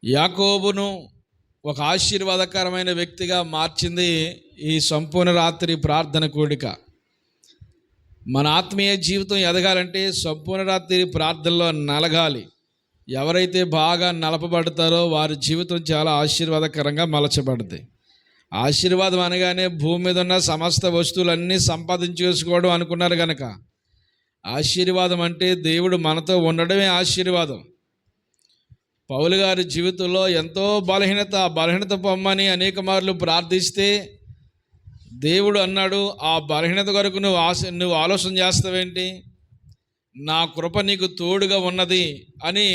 యాకోబును ఒక ఆశీర్వాదకరమైన వ్యక్తిగా మార్చింది ఈ సంపూర్ణ రాత్రి ప్రార్థన కూడిక. మన ఆత్మీయ జీవితం ఎదగాలంటే సంపూర్ణ రాత్రి ప్రార్థనలో నలగాలి. ఎవరైతే బాగా నలపబడతారో వారి జీవితం చాలా ఆశీర్వాదకరంగా మలచబడుతుంది. ఆశీర్వాదం అనగానే భూమి మీద ఉన్న సమస్త వస్తువులన్నీ సంపాదించేసుకోవడం అనుకున్నారు కనుక, ఆశీర్వాదం అంటే దేవుడు మనతో ఉండడమే ఆశీర్వాదం. పౌలు గారి జీవితంలో ఎంతో బలహీనత పొమ్మని అనేక మార్లు ప్రార్థిస్తే దేవుడు అన్నాడు, ఆ బలహీనత కొరకు నువ్వు ఆలోచన చేస్తావేంటి, నా కృప నీకు తోడుగా ఉన్నది అని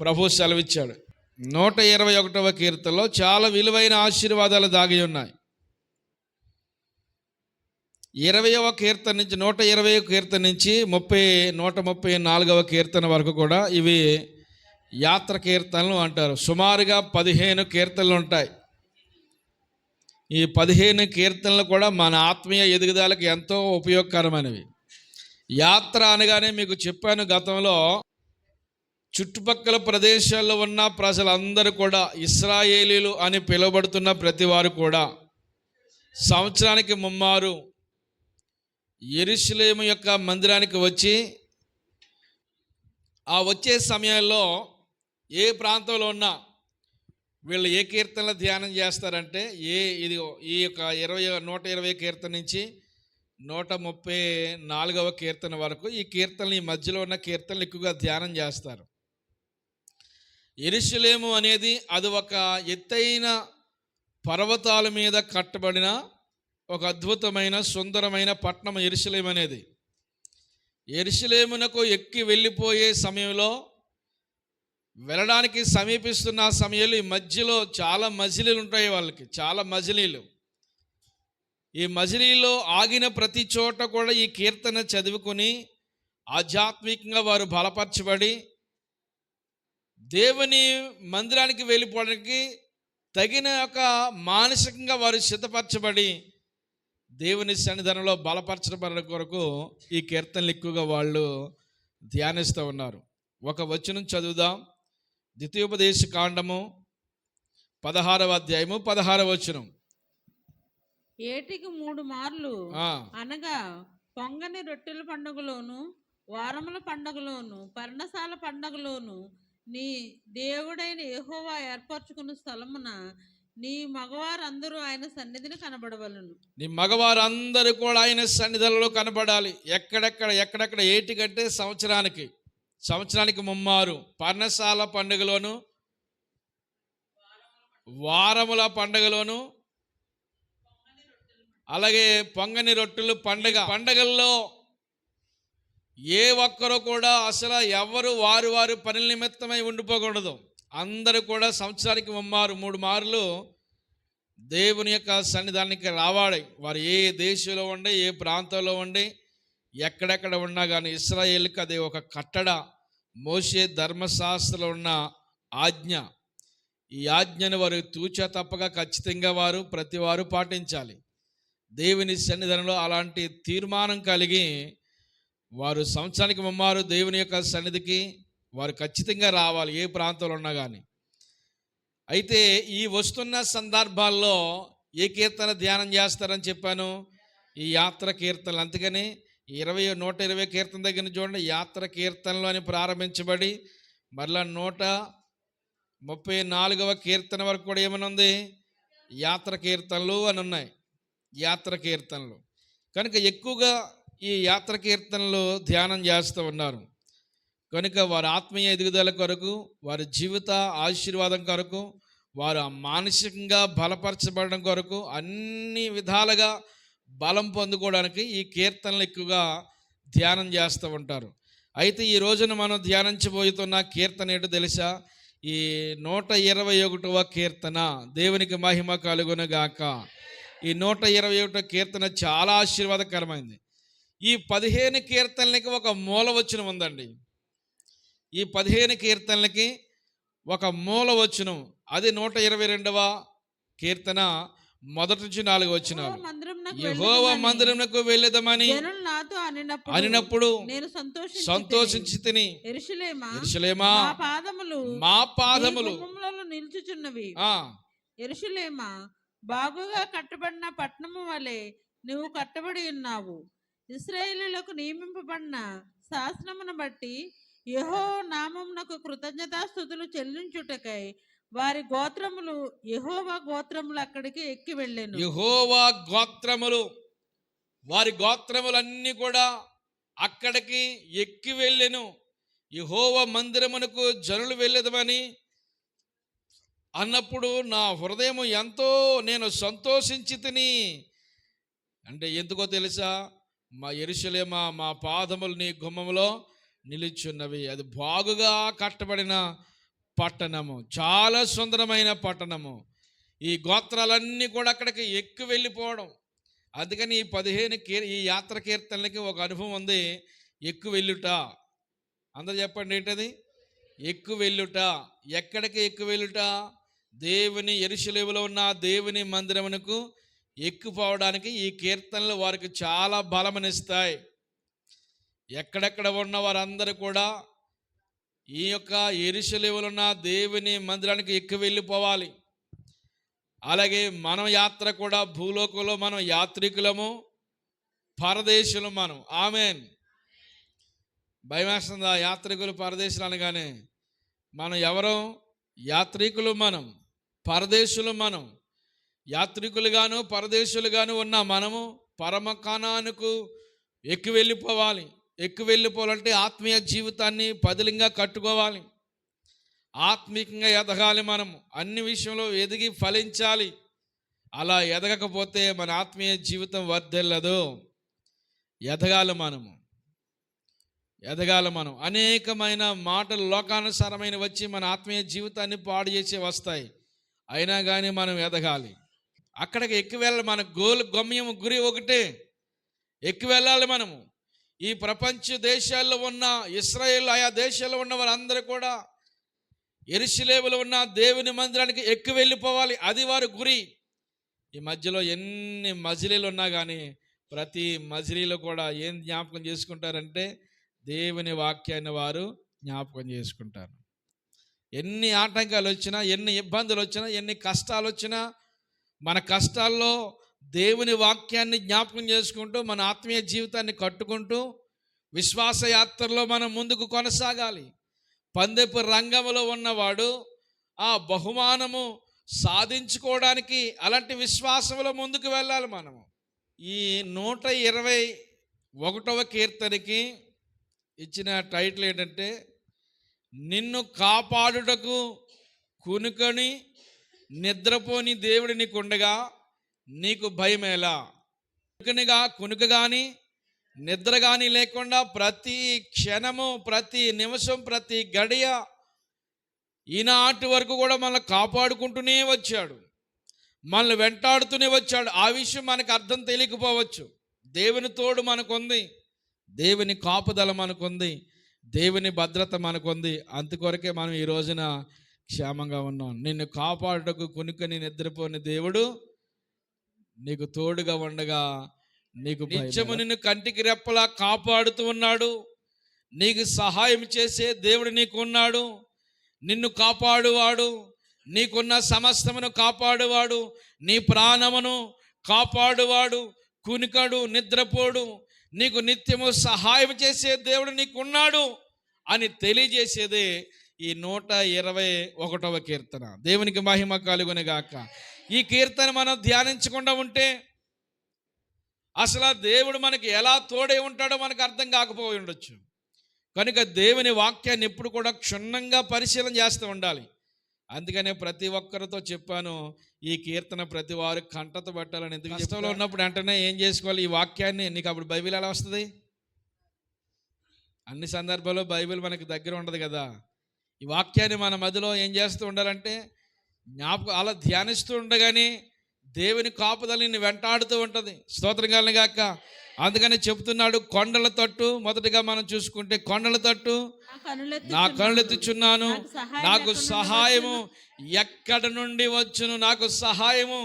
ప్రభు సెలవిచ్చాడు. 121వ కీర్తనలో చాలా విలువైన ఆశీర్వాదాలు దాగి ఉన్నాయి. 20వ కీర్తన నుంచి 120వ కీర్తన నుంచి 134వ కీర్తన వరకు కూడా ఇవి యాత్ర కీర్తనలు అంటారు. సుమారుగా 15 కీర్తనలు ఉంటాయి. ఈ 15 కీర్తనలు కూడా మన ఆత్మీయ ఎదుగుదలకు ఎంతో ఉపయోగకరమైనవి. యాత్ర అనగానే మీకు చెప్పాను గతంలో, చుట్టుపక్కల ప్రదేశాల్లో ఉన్న ప్రజలందరూ కూడా ఇశ్రాయేలీలు అని పిలువబడుతున్న ప్రతి వారు కూడా సంవత్సరానికి ముమ్మారు యెరూషలేము యొక్క మందిరానికి వచ్చి, ఆ వచ్చే సమయంలో ఏ ప్రాంతంలో ఉన్నా వీళ్ళు ఏ కీర్తనలు ధ్యానం చేస్తారంటే, ఈ యొక్క 120 కీర్తన నుంచి 134వ కీర్తన వరకు ఈ కీర్తనలు, ఈ మధ్యలో ఉన్న కీర్తనలు ఎక్కువగా ధ్యానం చేస్తారు. యెరూషలేము అనేది అది ఒక ఎత్తైన పర్వతాల మీద కట్టబడిన ఒక అద్భుతమైన సుందరమైన పట్టణం యెరూషలేము అనేది. యెరూషలేమునకు ఎక్కి వెళ్ళిపోయే సమయంలో, వెళ్ళడానికి సమీపిస్తున్న సమయంలో ఈ మధ్యలో చాలా మజిలీలు ఉంటాయి. వాళ్ళకి చాలా మజిలీలు. ఈ మజిలీలో ఆగిన ప్రతి చోట కూడా ఈ కీర్తన చదువుకొని ఆధ్యాత్మికంగా వారు బలపరచబడి దేవుని మందిరానికి వెళ్ళిపోవడానికి తగిన ఒక మానసికంగా వారు సిద్ధపరచబడి దేవుని సన్నిధానంలో బలపరచబడడం కొరకు ఈ కీర్తనలు ఎక్కువగా వాళ్ళు ధ్యానిస్తూ ఉన్నారు. ఒక వచనం చదువుదాం. ద్వితీయోపదేశ కాండము 16వ అధ్యాయము 16వ వచనం. ఏటికి 3 మార్లు అనగా పొంగని రొట్టెల పండుగలోను, వారముల పండుగలోను, పర్ణశాల పండుగలోను నీ దేవుడైన యెహోవా ఏర్పరచుకున్న స్థలమున నీ మగవారందరూ ఆయన సన్నిధిని కనబడవలను. నీ మగవారందరూ కూడా ఆయన సన్నిధిలో కనబడాలి. ఎక్కడెక్కడ ఏటికంటే సంవత్సరానికి ముమ్మారు పర్ణశాల పండుగలోను, వారముల పండుగలోను, అలాగే పొంగని రొట్టెలు పండగల్లో ఏ ఒక్కరు కూడా అసలు ఎవరు వారి పనుల నిమిత్తమై ఉండిపోకూడదు. అందరూ కూడా సంవత్సరానికి 3 మార్లు దేవుని యొక్క సన్నిధానానికి రావాలి. వారు ఏ దేశంలో ఉండి, ఏ ప్రాంతంలో ఉండి, ఎక్కడెక్కడ ఉన్నా కానీ ఇశ్రాయేలుకి అది ఒక కట్టడ. మోషే ధర్మశాస్త్రంలో ఉన్న ఆజ్ఞ. ఈ ఆజ్ఞను వారు తూచా తప్పగా ఖచ్చితంగా ప్రతి వారు పాటించాలి. దేవుని సన్నిధానంలో అలాంటి తీర్మానం కలిగి వారు సంవత్సరానికి 3 మార్లు దేవుని యొక్క సన్నిధికి వారు ఖచ్చితంగా రావాలి, ఏ ప్రాంతంలో ఉన్నా కానీ. అయితే ఈ వస్తున్న సందర్భాల్లో ఏ కీర్తన ధ్యానం చేస్తారని చెప్పాను, ఈ యాత్ర కీర్తనలు. అందుకని 120 కీర్తన దగ్గర చూడండి, యాత్ర కీర్తనలు అని ప్రారంభించబడి మరలా 134వ కీర్తన వరకు కూడా ఏమనుంది, యాత్ర కీర్తనలు అని ఉన్నాయి. యాత్ర కీర్తనలు కనుక ఎక్కువగా ఈ యాత్ర కీర్తనలు ధ్యానం చేస్తూ ఉన్నారు కనుక వారి ఆత్మీయ ఎదుగుదల కొరకు, వారి జీవిత ఆశీర్వాదం కొరకు, వారు మానసికంగా బలపరచబడడం కొరకు, అన్ని విధాలుగా బలం పొందుకోవడానికి ఈ కీర్తనలు ఎక్కువగా ధ్యానం చేస్తూ ఉంటారు. అయితే ఈ రోజున మనం ధ్యానించబోతున్న కీర్తన ఏంటో తెలుసా? ఈ 121వ కీర్తన. దేవునికి మహిమ కలుగునుగాక. ఈ 121వ కీర్తన చాలా ఆశీర్వాదకరమైంది. ఈ 15 కీర్తనలకి ఒక మూల వచనం ఉందండి. ఈ 15 కీర్తనలకి ఒక మూల వచనం, అది 122వ కీర్తన 1 నుంచి 4 వచనాలు. యెహోవా మందిరమునకు వెళ్ళెదమని అనినప్పుడు నేను సంతోషించి తిని, యెరూషలేమా మా పాదములు నిల్చుచున్నవి. ఆ యెరూషలేమా, బాగుగా కట్టబడిన పట్టణము వలె నువ్వు కట్టబడి ఉన్నావు. ఇశ్రాయేలీయులకు నియమింపబడిన శాసనమును బట్టి యెహోవా నామమునకు కృతజ్ఞతాస్తుతులు చెల్లించుటకై వారి గోత్రములు, యెహోవా గోత్రములు అక్కడికి ఎక్కి వెళ్ళెను. యెహోవా గోత్రములు, వారి గోత్రములన్నీ కూడా అక్కడికి ఎక్కి వెళ్ళెను. యెహోవా మందిరమునకు జనులు వెళ్ళేదమని అన్నప్పుడు నా హృదయం ఎంతో నేను సంతోషించి తిని. అంటే ఎందుకో తెలుసా? మా యెరూషలేమా, మా పాదములు నీ గుమ్మములో నిలుచున్నవి. అది బాగుగా కట్టబడిన పట్టణము, చాలా సుందరమైన పట్టణము. ఈ గోత్రాలన్నీ కూడా అక్కడికి ఎక్కి వెళ్ళిపోవడం. అందుకని ఈ యాత్ర కీర్తనలకి ఒక అనుభవం ఉంది, ఎక్కు వెళ్ళుట. అందరూ చెప్పండి ఏంటది? ఎక్కు వెళ్ళుట. ఎక్కడికి ఎక్కు వెళ్ళుట? దేవుని యెరూషలేములో ఉన్న దేవుని మందిరమునకు ఎక్కుపోవడానికి ఈ కీర్తనలు వారికి చాలా బలమనిస్తాయి. ఎక్కడెక్కడ ఉన్న వారందరూ కూడా ఈ యొక్క యెరూషలేములో ఉన్న దేవుని మందిరానికి ఎక్కువ వెళ్ళిపోవాలి. అలాగే మన యాత్ర కూడా భూలోకంలో మనం యాత్రికులము, పరదేశులు మనం. ఆమెన్. భయమేస్తుందా యాత్రికులు పరదేశులు అనగానే? మనం ఎవరు? యాత్రికులు మనం, పరదేశులు మనం. యాత్రికులుగాను పరదేశులుగాను ఉన్న మనము పరమ కానానుకు ఎక్కి వెళ్ళిపోవాలి. ఎక్కి వెళ్ళిపోవాలంటే ఆత్మీయ జీవితాన్ని పదిలంగా కట్టుకోవాలి, ఆత్మీయంగా ఎదగాలి. మనము అన్ని విషయంలో ఎదిగి ఫలించాలి. అలా ఎదగకపోతే మన ఆత్మీయ జీవితం వర్ధిల్లదు. ఎదగాలి మనం. అనేకమైన మాటలు లోకానుసారమైన వచ్చి మన ఆత్మీయ జీవితాన్ని పాడు చేసే వస్తాయి. అయినా కానీ మనం ఎదగాలి. అక్కడికి ఎక్కి వెళ్ళాలి. మన గమ్యం, గురి ఒకటే, ఎక్కి వెళ్ళాలి మనము. ఈ ప్రపంచ దేశాల్లో ఉన్న ఇశ్రాయేలు, ఆయా దేశాల్లో ఉన్న వారందరూ కూడా యెరూషలేములో ఉన్న దేవుని మందిరానికి ఎక్కి వెళ్ళిపోవాలి. అది వారి గురి. ఈ మధ్యలో ఎన్ని మజిలీలు ఉన్నా కానీ ప్రతి మజిలీలో కూడా ఏం జ్ఞాపకం చేసుకుంటారంటే దేవుని వాక్యాన్ని వారు జ్ఞాపకం చేసుకుంటారు. ఎన్ని ఆటంకాలు వచ్చినా, ఎన్ని ఇబ్బందులు వచ్చినా, ఎన్ని కష్టాలు వచ్చినా మన కష్టాల్లో దేవుని వాక్యాన్ని జ్ఞాపకం చేసుకుంటూ మన ఆత్మీయ జీవితాన్ని కట్టుకుంటూ విశ్వాస యాత్రలో మనం ముందుకు కొనసాగాలి. పందెపు రంగంలో ఉన్నవాడు ఆ బహుమానము సాధించుకోవడానికి అలాంటి విశ్వాసంలో ముందుకు వెళ్ళాలి మనము. ఈ 121వ కీర్తనకి ఇచ్చిన టైటిల్ ఏంటంటే, నిన్ను కాపాడుటకు కునుకొని నిద్రపోని దేవుడు నీకుండగా నీకు భయమేలా. కునుక కానీ నిద్ర కానీ లేకుండా ప్రతి క్షణము, ప్రతి నిమిషం, ప్రతి గడియ ఈనాటి వరకు కూడా మనల్ని కాపాడుకుంటూనే వచ్చాడు, మనల్ని వెంటాడుతూనే వచ్చాడు. ఆ విషయం మనకు అర్థం తెలియకపోవచ్చు. దేవుని తోడు మనకుంది, దేవుని కాపుదల మనకుంది, దేవుని భద్రత మనకుంది. అందుకొరకే మనం ఈ రోజున క్షేమంగా ఉన్నాం. నిన్ను కాపాడుటకు కునుకొని నిద్రపోని దేవుడు నీకు తోడుగా ఉండగా నీకు నిత్యము నిన్ను కంటికి రెప్పలా కాపాడుతూ ఉన్నాడు. నీకు సహాయం చేసే దేవుడు నీకు ఉన్నాడు. నిన్ను కాపాడువాడు, నీకున్న సమస్తమును కాపాడువాడు, నీ ప్రాణమును కాపాడువాడు, కునికడు, నిద్రపోడు, నీకు నిత్యము సహాయం చేసే దేవుడు నీకున్నాడు అని తెలియజేసేదే ఈ 121వ కీర్తన. దేవునికి మహిమ కలుగును గాక. ఈ కీర్తన మనం ధ్యానించకుండా ఉంటే అసలు దేవుడు మనకి ఎలా తోడై ఉంటాడో మనకు అర్థం కాకపోయి ఉండొచ్చు. కనుక దేవుని వాక్యాన్ని ఎప్పుడు కూడా క్షుణ్ణంగా పరిశీలన చేస్తూ ఉండాలి. అందుకనే ప్రతి ఒక్కరితో చెప్పాను, ఈ కీర్తన ప్రతి వారు కంటతో పెట్టాలని. ఎందుకు కష్టంలో ఉన్నప్పుడు వెంటనే ఏం చేసుకోవాలి? ఈ వాక్యాన్ని. నీకు అప్పుడు బైబిల్ ఎలా వస్తుంది? అన్ని సందర్భాల్లో బైబిల్ మనకి దగ్గర ఉండదు కదా. ఈ వాక్యాన్ని మన మధ్యలో ఏం చేస్తూ ఉండాలంటే జ్ఞాపకం, అలా ధ్యానిస్తూ ఉండగానే దేవుని కాపుదల నిన్ను వెంటాడుతూ ఉంటుంది. స్తోత్రం కలుగును గాక. అందుకని చెప్తున్నాడు, కొండల తట్టు. మొదటిగా మనం చూసుకుంటే కొండల తట్టు నా కనులెత్తుచున్నాను, నాకు సహాయము ఎక్కడ నుండి వచ్చును? నాకు సహాయము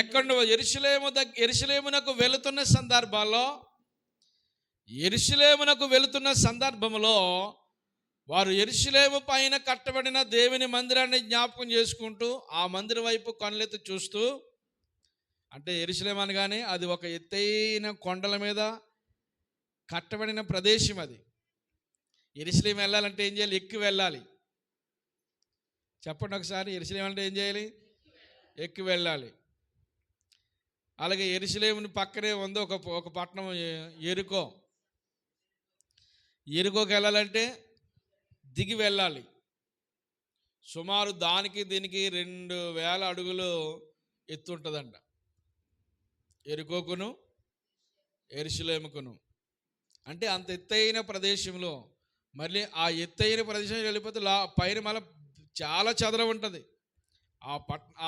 ఎక్కడ? యెరూషలేమునకు వెళుతున్న సందర్భంలో వారు యెరూషలేము పైన కట్టబడిన దేవుని మందిరాన్ని జ్ఞాపకం చేసుకుంటూ ఆ మందిరం వైపు కళ్ళెత్తి చూస్తూ, అంటే యెరూషలేము అనగానే అది ఒక ఎత్తైన కొండల మీద కట్టబడిన ప్రదేశం. అది యెరూషలేము వెళ్ళాలంటే ఏం చేయాలి? ఎక్కి వెళ్ళాలి. చెప్పండి ఒకసారి, యెరూషలేము అంటే ఏం చేయాలి? ఎక్కి వెళ్ళాలి. అలాగే యెరూషలేముని పక్కనే ఉంది ఒక పట్టణం యెరికో. యెరికోకి వెళ్ళాలంటే దిగి వెళ్ళాలి. సుమారు దానికి దీనికి 2000 అడుగులు ఎత్తుంటుందంట యెరికోకును యెరూషలేముకును. అంటే అంత ఎత్తైన ప్రదేశంలో మళ్ళీ ఆ ఎత్తైన ప్రదేశం వెళ్ళిపోతే పైన మళ్ళీ చాలా చదరం ఉంటుంది.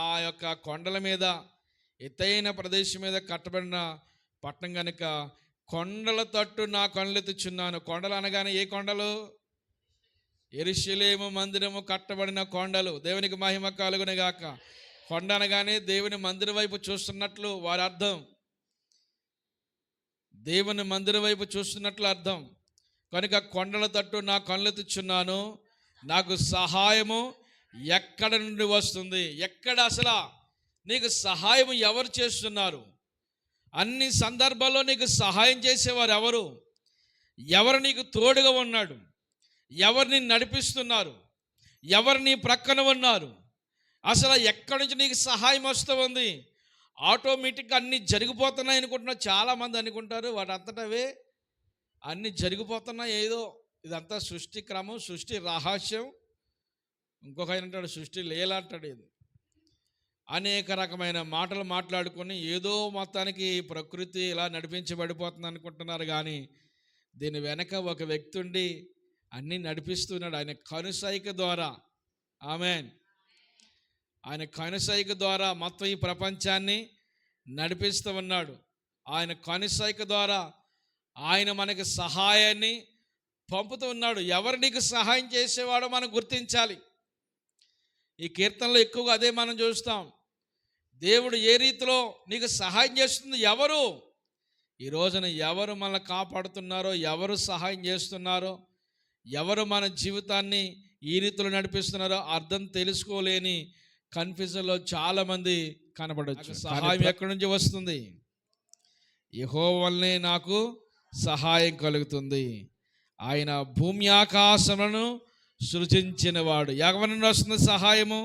ఆ యొక్క కొండల మీద ఎత్తైన ప్రదేశం మీద కట్టబడిన పట్టణం కనుక కొండల తట్టు నా కళ్ళెత్తుచున్నాను. కొండలు అనగానే ఏ కొండలు? యెరూషలేము మందిరము కట్టబడిన కొండలు. దేవునికి మహిమ కలుగును గాక. కొండ అనగానే దేవుని మందిరం వైపు చూస్తున్నట్లు వారి అర్థం. దేవుని మందిరం వైపు చూస్తున్నట్లు అర్థం. కనుక కొండల తట్టు నా కళ్ళెత్తుచున్నాను, నాకు సహాయము ఎక్కడ నుండి వస్తుంది? ఎక్కడ అసలు నీకు సహాయం ఎవరు చేస్తున్నారు? అన్ని సందర్భాల్లో నీకు సహాయం చేసేవారు ఎవరు? ఎవరు నీకు తోడుగా ఉన్నాడు? ఎవరిని నడిపిస్తున్నారు? ఎవరు నీ ప్రక్కన ఉన్నారు? అసలు ఎక్కడి నుంచి నీకు సహాయం వస్తూ ఉంది? ఆటోమేటిక్గా అన్నీ జరిగిపోతున్నాయి అనుకుంటున్నారు. చాలామంది అనుకుంటారు వాటి అంతటవే అన్నీ జరిగిపోతున్నాయి. ఏదో ఇదంతా సృష్టి క్రమం, సృష్టి రహస్యం. ఇంకొక ఆయన అంటాడు సృష్టి లీల అంటాడు. ఇది అనేక రకమైన మాటలు మాట్లాడుకొని ఏదో మొత్తానికి ప్రకృతి ఇలా నడిపించబడిపోతుంది అనుకుంటున్నారు. కానీ దీని వెనక ఒక వ్యక్తి ఉండి అన్నీ నడిపిస్తున్నాడు. ఆయన కనుసైక ద్వారా, ఆమేన్, ఆయన కనుసైక ద్వారా మొత్తం ఈ ప్రపంచాన్ని నడిపిస్తూ ఉన్నాడు. ఆయన కనుసైక ద్వారా ఆయన మనకి సహాయాన్ని పంపుతూ ఉన్నాడు. ఎవరు నీకు సహాయం చేసేవాడో మనం గుర్తించాలి. ఈ కీర్తనలో ఎక్కువగా అదే మనం చూస్తాం. దేవుడు ఏ రీతిలో నీకు సహాయం చేస్తుంది? ఎవరు ఈ రోజున ఎవరు మనల్ని కాపాడుతున్నారో, ఎవరు సహాయం చేస్తున్నారో, ఎవరు మన జీవితాన్ని ఈ రీతిలో నడిపిస్తున్నారో అర్థం తెలుసుకోలేని కన్ఫ్యూజన్లో చాలామంది కనబడవచ్చు. సహాయం ఎక్కడి నుంచి వస్తుంది? యెహోవా వల్లనే నాకు సహాయం కలుగుతుంది. ఆయన భూమి ఆకాశములను సృజించినవాడు. ఎవరి నుండి వస్తుంది సహాయము?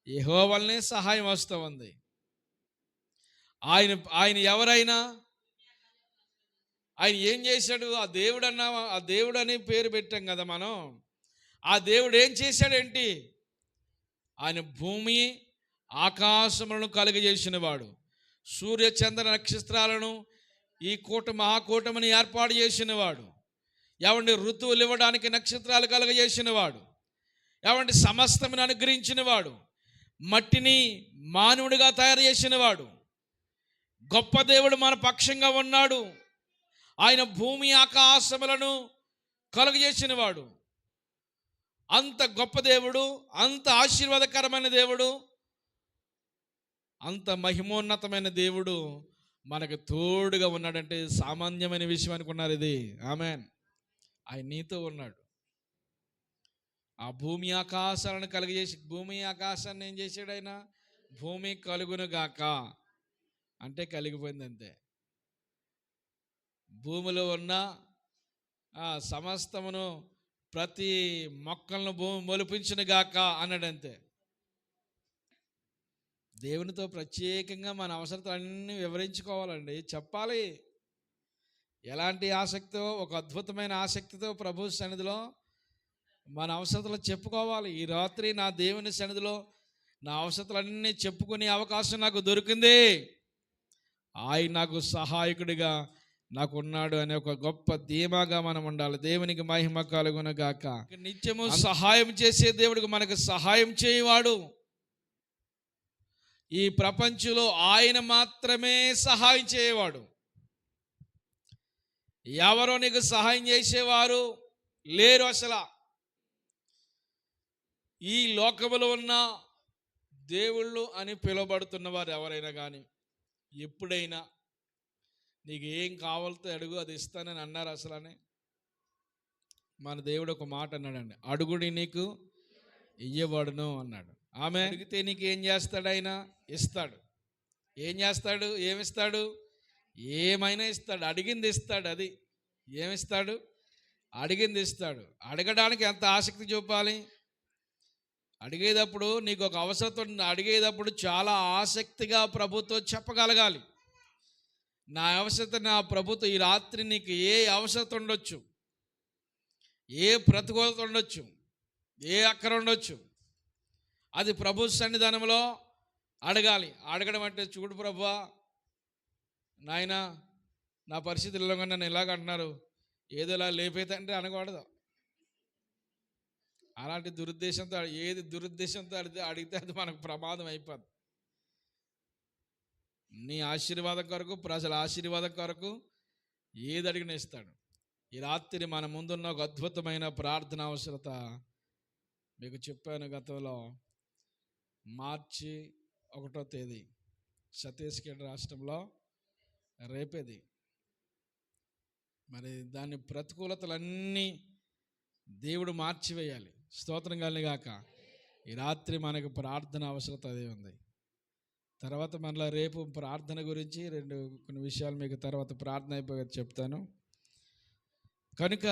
యెహోవా వల్లనే సహాయం వస్తూ ఉంది. ఆయన ఎవరైనా ఆయన ఏం చేశాడు? ఆ దేవుడు అని పేరు పెట్టాం కదా మనం. ఆ దేవుడు ఏం చేశాడేంటి? ఆయన భూమి ఆకాశములను కలుగజేసిన వాడు. సూర్య చంద్ర నక్షత్రాలను ఈ మహాకూటమిని ఏర్పాటు చేసిన వాడు. ఎవండి ఋతువులు ఇవ్వడానికి నక్షత్రాలు కలుగజేసిన వాడు. ఎవండి సమస్తమును అనుగ్రహించిన వాడు. మట్టిని మానవుడిగా తయారు చేసిన వాడు. గొప్ప దేవుడు మన పక్షంగా ఉన్నాడు. ఆయన భూమి ఆకాశములను కలుగజేసిన వాడు. అంత గొప్ప దేవుడు, అంత ఆశీర్వాదకరమైన దేవుడు, అంత మహిమోన్నతమైన దేవుడు మనకు తోడుగా ఉన్నాడంటే సామాన్యమైన విషయం అనుకున్నారు ఇది. ఆమేన్. ఆయన నీతో ఉన్నాడు. ఆ భూమి ఆకాశాలను కలుగజేసి, భూమి ఆకాశాన్ని ఏం చేశాడు ఆయన? భూమి కలుగును గాక అంటే కలిగిపోయింది అంతే. భూమిలో ఉన్న సమస్తమును ప్రతి మొక్కలను భూమి మొలిపించును గాక అన్నాడంతే. దేవునితో ప్రత్యేకంగా మన అవసరతలన్నీ వివరించుకోవాలండి, చెప్పాలి. ఎలాంటి ఆసక్తితో, ఒక అద్భుతమైన ఆసక్తితో ప్రభు సన్నిధిలో మన అవసరతలు చెప్పుకోవాలి. ఈ రాత్రి నా దేవుని సన్నిధిలో నా అవసరతలన్నీ చెప్పుకునే అవకాశం నాకు దొరికింది. ఆయన నాకు సహాయకుడిగా నాకు ఉన్నాడు అనే ఒక గొప్ప ధీమాగా మనం ఉండాలి. దేవునికి మహిమ కలుగును గాక. నిత్యము సహాయం చేసే దేవుడికి మనకు సహాయం చేయవాడు. ఈ ప్రపంచంలో ఆయన మాత్రమే సహాయం చేయవాడు. ఎవరో నీకు సహాయం చేసేవారు లేరు. అసలు ఈ లోకములో ఉన్న దేవుళ్ళు అని పిలువబడుతున్న వారు ఎవరైనా కానీ ఎప్పుడైనా నీకు ఏం కావాలో అడుగు, అది ఇస్తానని అన్నారు అసలు? మన దేవుడు ఒక మాట అన్నాడండి, అడుగుడి నీకు ఇయ్యబడును అన్నాడు. ఆమె అడిగితే నీకు ఏం చేస్తాడు? ఆయన ఇస్తాడు. ఏం చేస్తాడు? ఏమిస్తాడు? ఏమైనా ఇస్తాడు. అడిగింది ఇస్తాడు. అది ఏమిస్తాడు? అడిగింది ఇస్తాడు. అడగడానికి ఎంత ఆసక్తి చూపాలి? అడిగేటప్పుడు నీకు ఒక అవసరం, అడిగేటప్పుడు చాలా ఆసక్తిగా ప్రభుతో చెప్పగలగాలి. నా అవసరం, నా ప్రభుతో ఈ రాత్రి నీకు ఏ అవసరం ఉండొచ్చు, ఏ ప్రతికూలత ఉండొచ్చు, ఏ అక్కర ఉండొచ్చు, అది ప్రభు సన్నిధానంలో అడగాలి. అడగడం అంటే, చూడు ప్రభువా, నాయన నా పరిస్థితుల్లో నన్ను ఇలాగ అంటున్నారు, ఏదో ఇలా లేపైతే అనకూడదు. అలాంటి దురుద్దేశంతో ఏది దురుద్దేశంతో అడిగితే అది మనకు ప్రమాదం అయిపోద్ది. నీ ఆశీర్వాదం కొరకు, ప్రజల ఆశీర్వాదం కొరకు ఏది అడిగిన ఇస్తాడు. ఈ రాత్రి మన ముందున్న ఒక అద్భుతమైన ప్రార్థన అవసరత మీకు చెప్పాను గతంలో. మార్చి 1వ తేదీ ఛత్తీస్గఢ్ రాష్ట్రంలో రేపేది. మరి దాని ప్రతికూలతలన్నీ దేవుడు మార్చివేయాలి. స్తోత్రం కలిగాక. ఈ రాత్రి మనకు ప్రార్థన అవసరత అదే ఉంది. తర్వాత మళ్ళీ రేపు ప్రార్థన గురించి కొన్ని విషయాలు మీకు తర్వాత ప్రార్థన అయిపోయి చెప్తాను. కనుక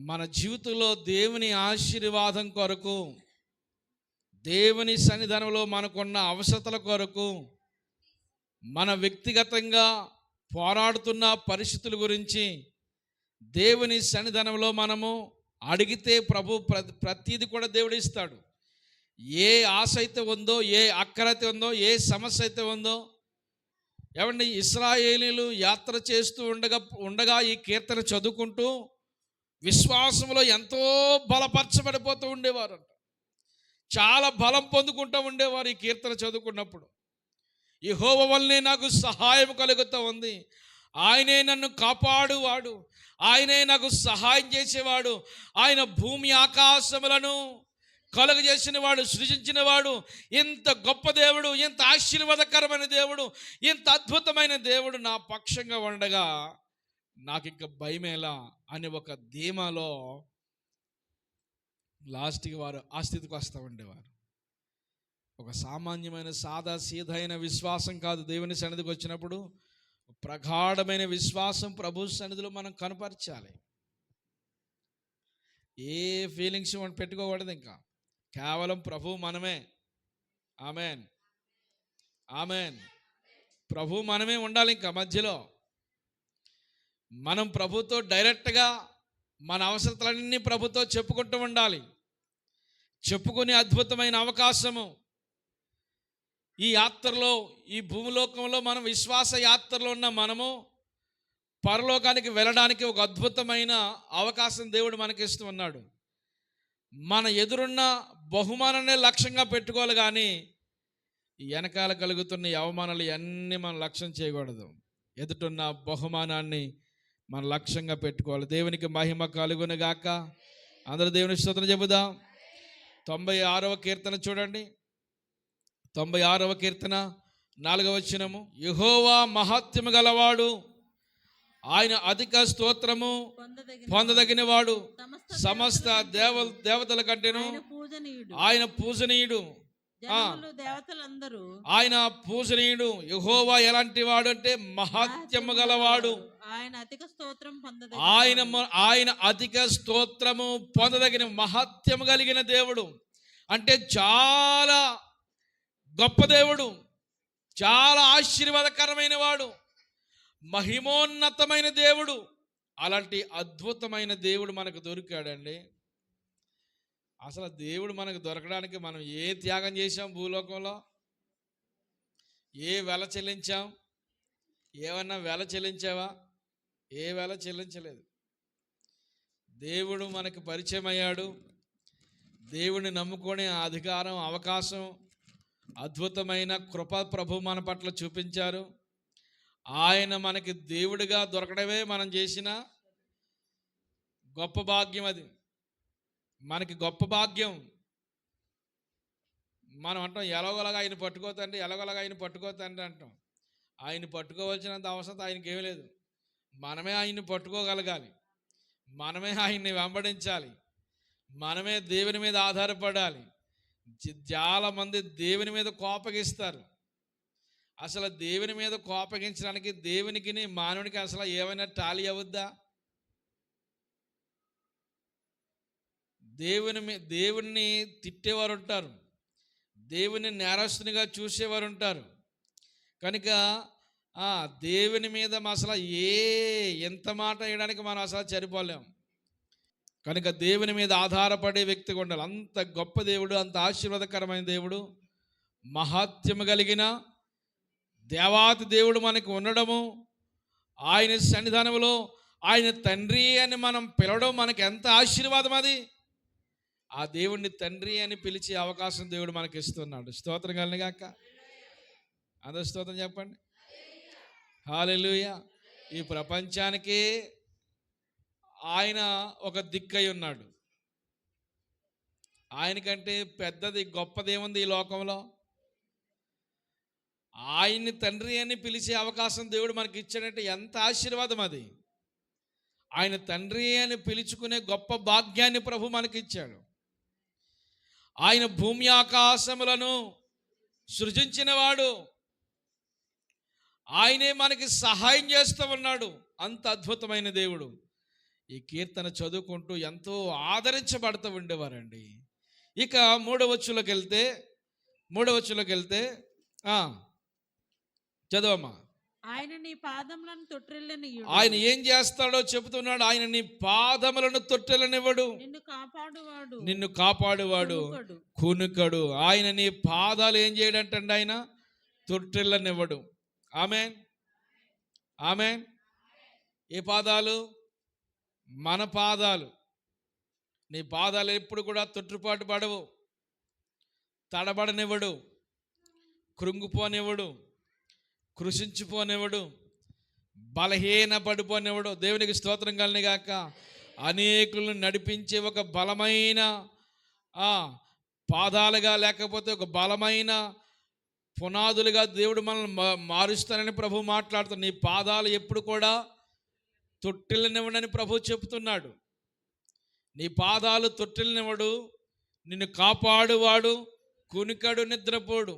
మన జీవితంలో దేవుని ఆశీర్వాదం కొరకు, దేవుని సన్నిధానంలో మనకున్న అవసరతల కొరకు, మన వ్యక్తిగతంగా పోరాడుతున్న పరిస్థితుల గురించి దేవుని సన్నిధానంలో మనము అడిగితే ప్రభు ప్రతిది కూడా దేవుడు ఇస్తాడు. ఏ ఆశ అయితే ఉందో, ఏ అక్కర అయితే ఉందో, ఏ సమస్య అయితే ఉందో. ఏమండి, ఇశ్రాయేలీయులు యాత్ర చేస్తూ ఉండగా ఈ కీర్తన చదువుకుంటూ విశ్వాసంలో ఎంతో బలపరచబడిపోతూ ఉండేవారు. చాలా బలం పొందుకుంటూ ఉండేవారు ఈ కీర్తన చదువుకున్నప్పుడు. యెహోవా వల్లనే నాకు సహాయం కలుగుతూ ఉంది, ఆయనే నన్ను కాపాడువాడు, ఆయనే నాకు సహాయం చేసేవాడు, ఆయన భూమి ఆకాశములను కలుగజేసిన వాడు, సృజించిన వాడు, ఇంత గొప్ప దేవుడు, ఇంత ఆశీర్వాదకరమైన దేవుడు, ఇంత అద్భుతమైన దేవుడు నా పక్షంగా ఉండగా నాకు ఇంకా భయమేలా అని ఒక ధీమాలో లాస్ట్కి వారు ఆ స్థితికి వస్తూ ఉండేవారు. ఒక సామాన్యమైన సాదా సీదైన విశ్వాసం కాదు. దేవుని సన్నిధికి వచ్చినప్పుడు ప్రగాఢమైన విశ్వాసం ప్రభు సన్నిధిలో మనం కనపరచాలి. ఏ ఫీలింగ్స్ మనం పెట్టుకోకూడదు. ఇంకా కేవలం ప్రభు మనమే. Amen, amen. ప్రభు మనమే ఉండాలి. ఇంకా మధ్యలో మనం ప్రభుతో డైరెక్ట్గా మన అవసరతలన్నీ ప్రభుతో చెప్పుకుంటూ ఉండాలి. చెప్పుకునే అద్భుతమైన అవకాశము ఈ యాత్రలో, ఈ భూమిలోకంలో మనం విశ్వాస యాత్రలో ఉన్న మనము పరలోకానికి వెళ్ళడానికి ఒక అద్భుతమైన అవకాశం దేవుడు మనకి ఇస్తూ ఉన్నాడు. మన ఎదురున్న బహుమానాన్ని లక్ష్యంగా పెట్టుకోవాలి, కానీ వెనకాల కలుగుతున్న ఈ అవమానాలు అన్నీ మనం లక్ష్యం చేయకూడదు. ఎదుటున్న బహుమానాన్ని మనం లక్ష్యంగా పెట్టుకోవాలి. దేవునికి మహిమ కలుగును గాక. అందరూ దేవుని స్తోత్రం చెబుదాం. 96వ కీర్తన చూడండి. 96వ కీర్తన 4వ వచనము. యెహోవా మహాత్మ్యము గలవాడు, ఆయన అధిక స్తోత్రము పొందదగిన వాడు, సమస్త దేవతల కంటేను ఆయన పూజనీయుడు. ఆయన పూజనీయుడు. యెహోవా ఎలాంటి వాడు అంటే మహాత్మ్యము గలవాడు. ఆయన అధిక స్తోత్రము పొందదగిన మహాత్మ్యము కలిగిన దేవుడు. అంటే చాలా గొప్ప దేవుడు, చాలా ఆశీర్వాదకరమైన వాడు, మహిమోన్నతమైన దేవుడు. అలాంటి అద్భుతమైన దేవుడు మనకు దొరికాడండి. అసలు దేవుడు మనకు దొరకడానికి మనం ఏ త్యాగం చేశాం? భూలోకంలో ఏ వెల చెల్లించాం? ఏమన్నా వెల చెల్లించావా? ఏ వెల చెల్లించలేదు. దేవుడు మనకు పరిచయం అయ్యాడు. దేవుడిని నమ్ముకునే అధికారం, అవకాశం, అద్భుతమైన కృప ప్రభు మన పట్ల చూపించారు. ఆయన మనకి దేవుడిగా దొరకడమే మనం చేసిన గొప్ప భాగ్యం. అది మనకి గొప్ప భాగ్యం. మనం అంటాం ఎలాగోలాగా ఆయన పట్టుకోతండి, ఎలాగోలాగా ఆయన పట్టుకోతండి అంటాం. ఆయన పట్టుకోవాల్సినంత అవసరం ఆయనకి ఏమీ లేదు. మనమే ఆయన్ని పట్టుకోగలగాలి. మనమే ఆయన్ని వెంబడించాలి, మనమే దేవుని మీద ఆధారపడాలి. చాలామంది దేవుని మీద కోపగిస్తారు. అసలు దేవుని మీద కోపగించడానికి దేవునికి మానవునికి అసలు ఏమైనా టాలీ అవుద్దా? దేవుణ్ణి తిట్టేవారు ఉంటారు, దేవుని నేరస్తునిగా చూసేవారు ఉంటారు. కనుక దేవుని మీద అసలు ఎంత మాట వేయడానికి మనం అసలు సరిపోలేం. కనుక దేవుని మీద ఆధారపడే వ్యక్తిగా ఉండాలి. అంత గొప్ప దేవుడు, అంత ఆశీర్వాదకరమైన దేవుడు, మహాత్యము కలిగిన దేవాతి దేవుడు మనకు ఉండడము, ఆయన సన్నిధానంలో ఆయన తండ్రి అని మనం పిలవడం మనకి ఎంత ఆశీర్వాదం. అది ఆ దేవుణ్ణి తండ్రి అని పిలిచే అవకాశం దేవుడు మనకి ఇస్తున్నాడు. స్తోత్రం కలిగాక అందరూ స్తోత్రం చెప్పండి. హల్లెలూయా. ఈ ప్రపంచానికి ఆయన ఒక దిక్కై ఉన్నాడు. ఆయనకంటే పెద్దది గొప్పదేముంది ఈ లోకంలో? ఆయన్ని తండ్రి అని పిలిచే అవకాశం దేవుడు మనకి ఇచ్చాడంటే ఎంత ఆశీర్వాదం అది. ఆయన తండ్రి అని పిలుచుకునే గొప్ప భాగ్యాన్ని ప్రభు మనకి ఇచ్చాడు. ఆయన భూమి ఆకాశములను సృజించినవాడు, ఆయనే మనకి సహాయం చేస్తూ ఉన్నాడు. అంత అద్భుతమైన దేవుడు. ఈ కీర్తన చదువుకుంటూ ఎంతో ఆదరించబడుతూ ఉండేవారండి. ఇక మూడవ వచనంలోకి వెళ్తే చదవమ్మా. ఆయన నీ పాదములను తొట్టిల్లనియ్యుడు. ఆయన ఏం చేస్తాడో చెబుతున్నాడు. ఆయన నీ పాదములను తొట్టిల్లనివ్వడు, నిన్ను కాపాడువాడు కునుకడు. ఆయన నీ పాదాలు ఏం చేయడంటండి? ఆయన తొట్టిల్లనివ్వడు. ఆమేన్, ఆమేన్. ఏ పాదాలు? మన పాదాలు. నీ పాదాలు ఎప్పుడు కూడా తొట్టుపాటు పడవు, తడబడనివ్వడు, కృంగిపోనివ్వడు, కృషించిపోనివ్వడు, బలహీన పడిపోనివ్వడు. దేవునికి స్తోత్రం కలిగాక. అనేకులను నడిపించే ఒక బలమైన పాదాలుగా, లేకపోతే ఒక బలమైన పునాదులుగా దేవుడు మనల్ని మారుస్తానని ప్రభు మాట్లాడుతున్నాడు. నీ పాదాలు ఎప్పుడు కూడా తొట్టిల్లనివ్వడని ప్రభు చెప్తున్నాడు. నీ పాదాలు తొట్టిల్లనివ్వడు, నిన్ను కాపాడువాడు కునికడు, నిద్రపోడు.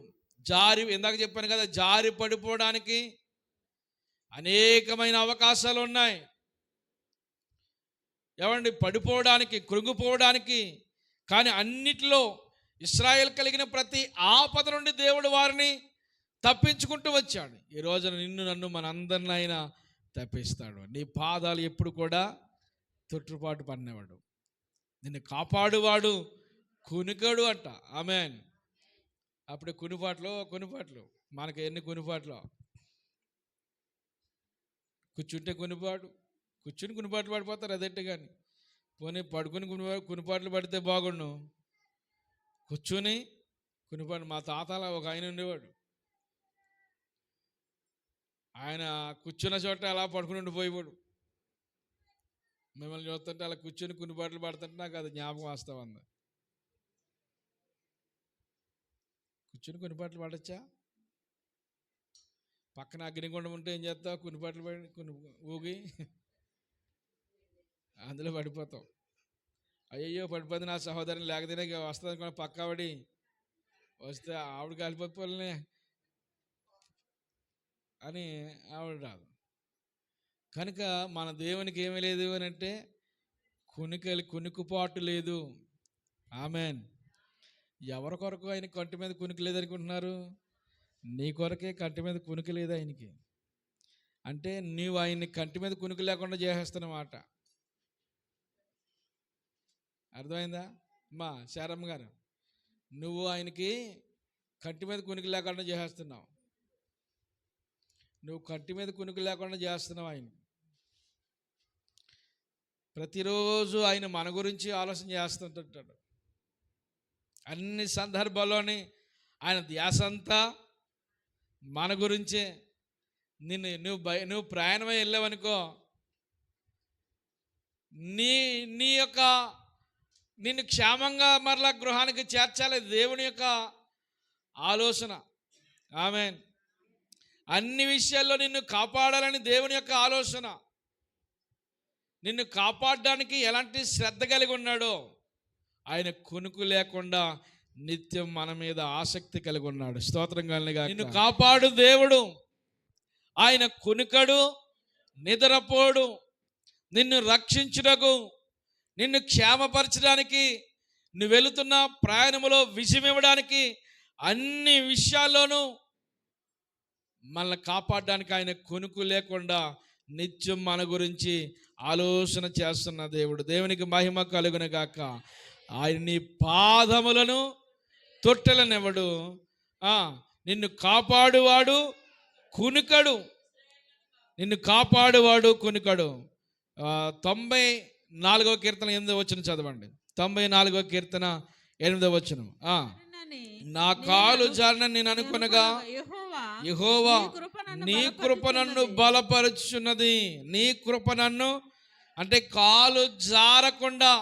ఇందాక చెప్పాను కదా, జారి పడిపోవడానికి అనేకమైన అవకాశాలు ఉన్నాయి. ఏమండి? పడిపోవడానికి, కృంగిపోవడానికి. కానీ అన్నిటిలో ఇశ్రాయేల్ కలిగిన ప్రతి ఆపద నుండి దేవుడు వారిని తప్పించుకుంటూ వచ్చాడు. ఈ రోజున నిన్ను నన్ను మనందరిని ఆయన తప్పిస్తాడు. నీ పాదాలు ఎప్పుడు కూడా తొట్టుపాటు పడినవాడు, నిన్ను కాపాడువాడు కునికడు అంట. ఆమేన్. అప్పుడు కొనిపాట్లు మనకి ఎన్ని కొనిపాట్లు. కూర్చుంటే కూర్చుని కొనిపాట్లు పడిపోతారు అదెట్టు. కానీ పోనీ పడుకుని కొనిపాట్లు పడితే బాగుండు. కూర్చుని కొనిపాటు. మా తాతలా ఒక ఆయన ఉండేవాడు. ఆయన కూర్చున్న చోట అలా పడుకుని ఉండిపోయేవాడు. మిమ్మల్ని చూస్తుంటే అలా కూర్చొని కొనిపాట్లు పడుతుంటే నాకు అది జ్ఞాపకం వస్తా ఉంది. కూర్చుని కొనిపాట్లు పడచ్చా? పక్కన అగ్నిగుండం ఉంటే ఏం చేస్తావు? కొనిపాట్లు పడి ఊగి అందులో పడిపోతావు. అయ్యో పడిపోతే నా సహోదరుని లేకపోతేనే వస్తుంది అనుకున్న పక్క ఆవిడ వస్తే ఆవిడ కాలిపోతే అని ఆవిడ రాదు. కనుక మన దేవునికి ఏమీ లేదు అని అంటే కునుకుపాటు లేదు. ఆమేన్. ఎవరి కొరకు ఆయన కంటి మీద కునుకు లేదనుకుంటున్నారు? నీ కొరకే కంటి మీద కునుకు లేదు ఆయనకి. అంటే నీవు ఆయన్ని కంటి మీద కునుకు లేకుండా చేసేస్తున్నమాట. అర్థమైందా అమ్మా శారమ్మ గారు? నువ్వు ఆయనకి కంటి మీద కునుకు లేకుండా చేసేస్తున్నావు. నువ్వు కంటి మీద కునుకు లేకుండా చేస్తున్నావు. ఆయన ప్రతిరోజు ఆయన మన గురించి ఆలోచన చేస్తుంటాడు. అన్ని సందర్భాల్లోని ఆయన ధ్యాస అంతా మన గురించే. నువ్వు ప్రయాణమై వెళ్ళావనుకో, నిన్ను క్షేమంగా మరలా గృహానికి చేర్చాలి దేవుని యొక్క ఆలోచన. ఆమేన్. అన్ని విషయాల్లో నిన్ను కాపాడాలని దేవుని యొక్క ఆలోచన. నిన్ను కాపాడడానికి ఎలాంటి శ్రద్ధ కలిగి ఉన్నాడో ఆయన కునుకు లేకుండా నిత్యం మన మీద ఆసక్తి కలిగి ఉన్నాడు. స్తోత్రం కలిగిన నిన్ను కాపాడు దేవుడు. ఆయన కునుకడు, నిద్రపోడు. నిన్ను రక్షించుటకు, నిన్ను క్షేమపరచడానికి, నువ్వు వెళుతున్న ప్రయాణములో విజయం ఇవ్వడానికి, అన్ని విషయాల్లోనూ మనల్ని కాపాడడానికి ఆయన కునుకు లేకుండా నిత్యం మన గురించి ఆలోచన చేస్తున్న దేవుడు. దేవునికి మహిమ కలుగును గాక. ఆయన నీ పాదములను తొట్టెలనివ్వడు. నిన్ను కాపాడువాడు కునుకడు. నిన్ను కాపాడువాడు కునుకడు. 94వ కీర్తన 8వ వచనం చదవండి. 94వ కీర్తన 8వ వచనం. నా కాలు జారిన నేను అనుకొనగా యెహోవా నీ కృప నన్ను బలపరుచున్నది. నీ కృప నన్ను అంటే కాలు జారకుండా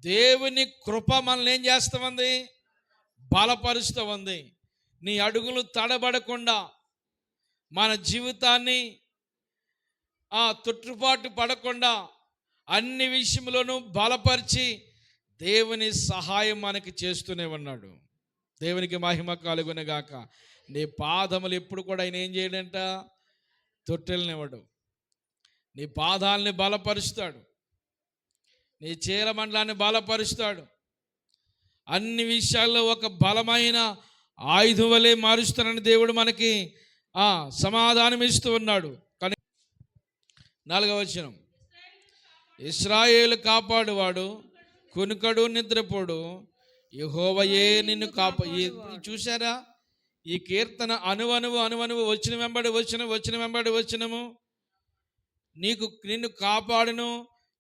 దేవుని కృప మనల్ని ఏం చేస్తామంది? బలపరుస్తూ ఉంది. నీ అడుగులు తడబడకుండా మన జీవితాన్ని తొట్టుపాటు పడకుండా అన్ని విషయంలోనూ బలపరిచి దేవుని సహాయం మనకి చేస్తూనే ఉన్నాడు. దేవునికి మహిమ కలుగునుగాక. నీ పాదములు ఎప్పుడు కూడా ఆయన ఏం చేయడంట? తొట్టెలనివ్వడు. నీ పాదాలని బలపరుస్తాడు. నీ చీలమండలాన్ని బలపరుస్తాడు. అన్ని విషయాల్లో ఒక బలమైన ఆయుధం వలె మారుస్తానని దేవుడు మనకి సమాధానం ఇస్తూ ఉన్నాడు. కానీ 4వ వచనం, ఇశ్రాయేలు కాపాడువాడు కునుకడు నిద్రపోడు, యెహోవాయే నిన్ను చూసారా? ఈ కీర్తన అనువనువు వచ్చిన వెంబడి వచ్చినము నిన్ను కాపాడును,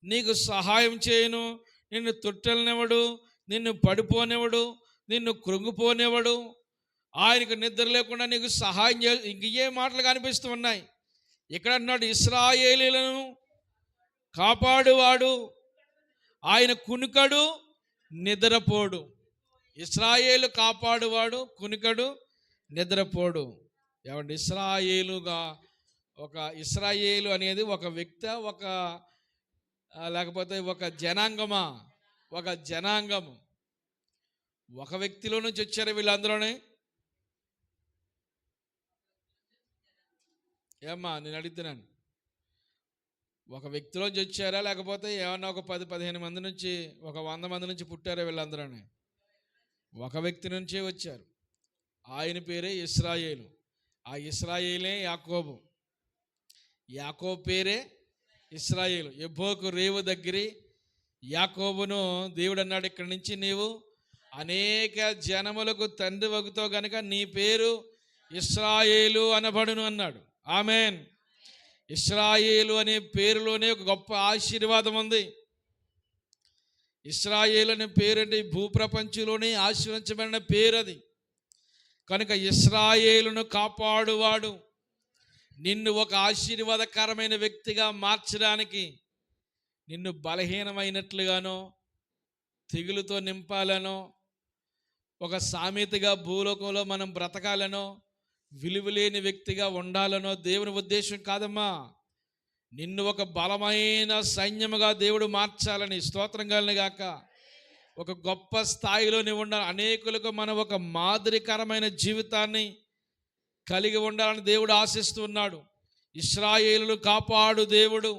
నీకు సహాయం చేయను, నిన్ను తొట్టెలనివ్వడు, నిన్ను పడిపోనివ్వడు, నిన్ను కృంగిపోనివ్వడు, ఆయనకు నిద్ర లేకుండా నీకు సహాయం ఇంక ఏ మాటలు కనిపిస్తూ ఉన్నాయి. ఇక్కడ అన్నాడు ఇశ్రాయేలీలను కాపాడువాడు, ఆయన కునుకడు నిద్రపోడు. ఇశ్రాయేలు కాపాడువాడు, కునుకడు నిద్రపోడు. ఏమంటే ఇశ్రాయేలు అనేది ఒక వ్యక్తి, లేకపోతే ఒక జనాంగమా? ఒక జనాంగము. ఒక వ్యక్తిలో నుంచి వచ్చారు వీళ్ళందరూనే. ఏమ్మా నేను అడుగుతున్నాను, ఒక వ్యక్తిలోంచి వచ్చారా, లేకపోతే ఏమన్నా ఒక 10-15 మంది నుంచి, ఒక 100 మంది నుంచి పుట్టారా వీళ్ళందరూ? ఒక వ్యక్తి నుంచే వచ్చారు. ఆయన పేరే ఇశ్రాయేలు. ఆ ఇశ్రాయేలే యాకోబు. యాకోబు పేరే ఇశ్రాయేలు. యెబ్బోకు రేవు దగ్గరి యాకోబును దేవుడు అన్నాడు, ఇక్కడి నుంచి నీవు అనేక జనములకు తండ్రి వగుతో గనుక నీ పేరు ఇశ్రాయేలు అనబడును అన్నాడు. ఆమెన్. ఇశ్రాయేలు అనే పేరులోనే ఒక గొప్ప ఆశీర్వాదం ఉంది. ఇశ్రాయేలు అనే పేరు అంటే భూప్రపంచంలోనే ఆశీర్వదించబడిన పేరు అది. కనుక ఇశ్రాయేలును కాపాడువాడు, నిన్ను ఒక ఆశీర్వాదకరమైన వ్యక్తిగా మార్చడానికి, నిన్ను బలహీనమైనట్లుగానో తెగులుతో నింపాలనో, ఒక సామెతగా భూలోకంలో మనం బ్రతకాలనో, విలువలేని వ్యక్తిగా ఉండాలనో దేవుని ఉద్దేశం కాదమ్మా. నిన్ను ఒక బలమైన సైన్యముగా దేవుడు మార్చాలని. స్తోత్రం కలుగునుగాక. ఒక గొప్ప స్థాయిలో నీవు ఉండాలి. అనేకులకు మనం ఒక మాదిరికరమైన జీవితాన్ని కలిగి ఉండాలని దేవుడు ఆశిస్తూ ఉన్నాడు. ఇశ్రాయేలును కాపాడు దేవుడు,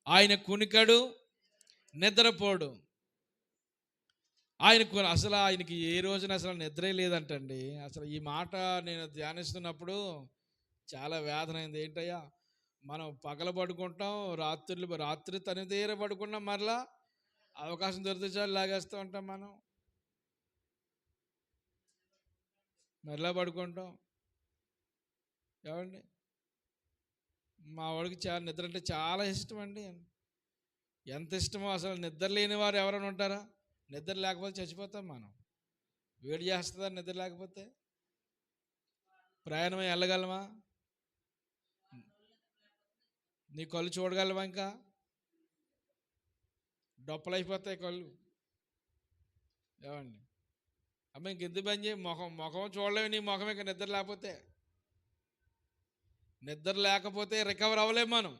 ఆయన కునికడు నిద్రపోడు. అసలు ఆయనకి ఏ రోజున అసలు నిద్రే లేదంటండి. అసలు ఈ మాట నేను ధ్యానిస్తున్నప్పుడు చాలా వేదన అయింది. ఏంటయ్యా, మనం పగల పడుకుంటాం, రాత్రి తనితీర పడుకున్నాం, మరలా అవకాశం దొరికితే చాలు లాగేస్తూ ఉంటాం, మనం మరలా పడుకుంటాం. ఏమండి, మా వాడికి నిద్ర అంటే చాలా ఇష్టం అండి. ఎంత ఇష్టమో అసలు. నిద్ర లేని వారు ఎవరైనా ఉంటారా? నిద్ర లేకపోతే చచ్చిపోతాం మనం. వేడి చేస్తుందా నిద్ర లేకపోతే? ప్రయాణం వెళ్ళగలమా? నీ కళ్ళు చూడగలమా? ఇంకా డొప్పలు అయిపోతాయి కళ్ళు. ఏమండి, అమ్మ ఇంకెందుకు పని చేయి? ముఖం చూడలేము. నీ ముఖం ఇంకా నిద్ర లేకపోతే రికవర్ అవ్వలేము మనం.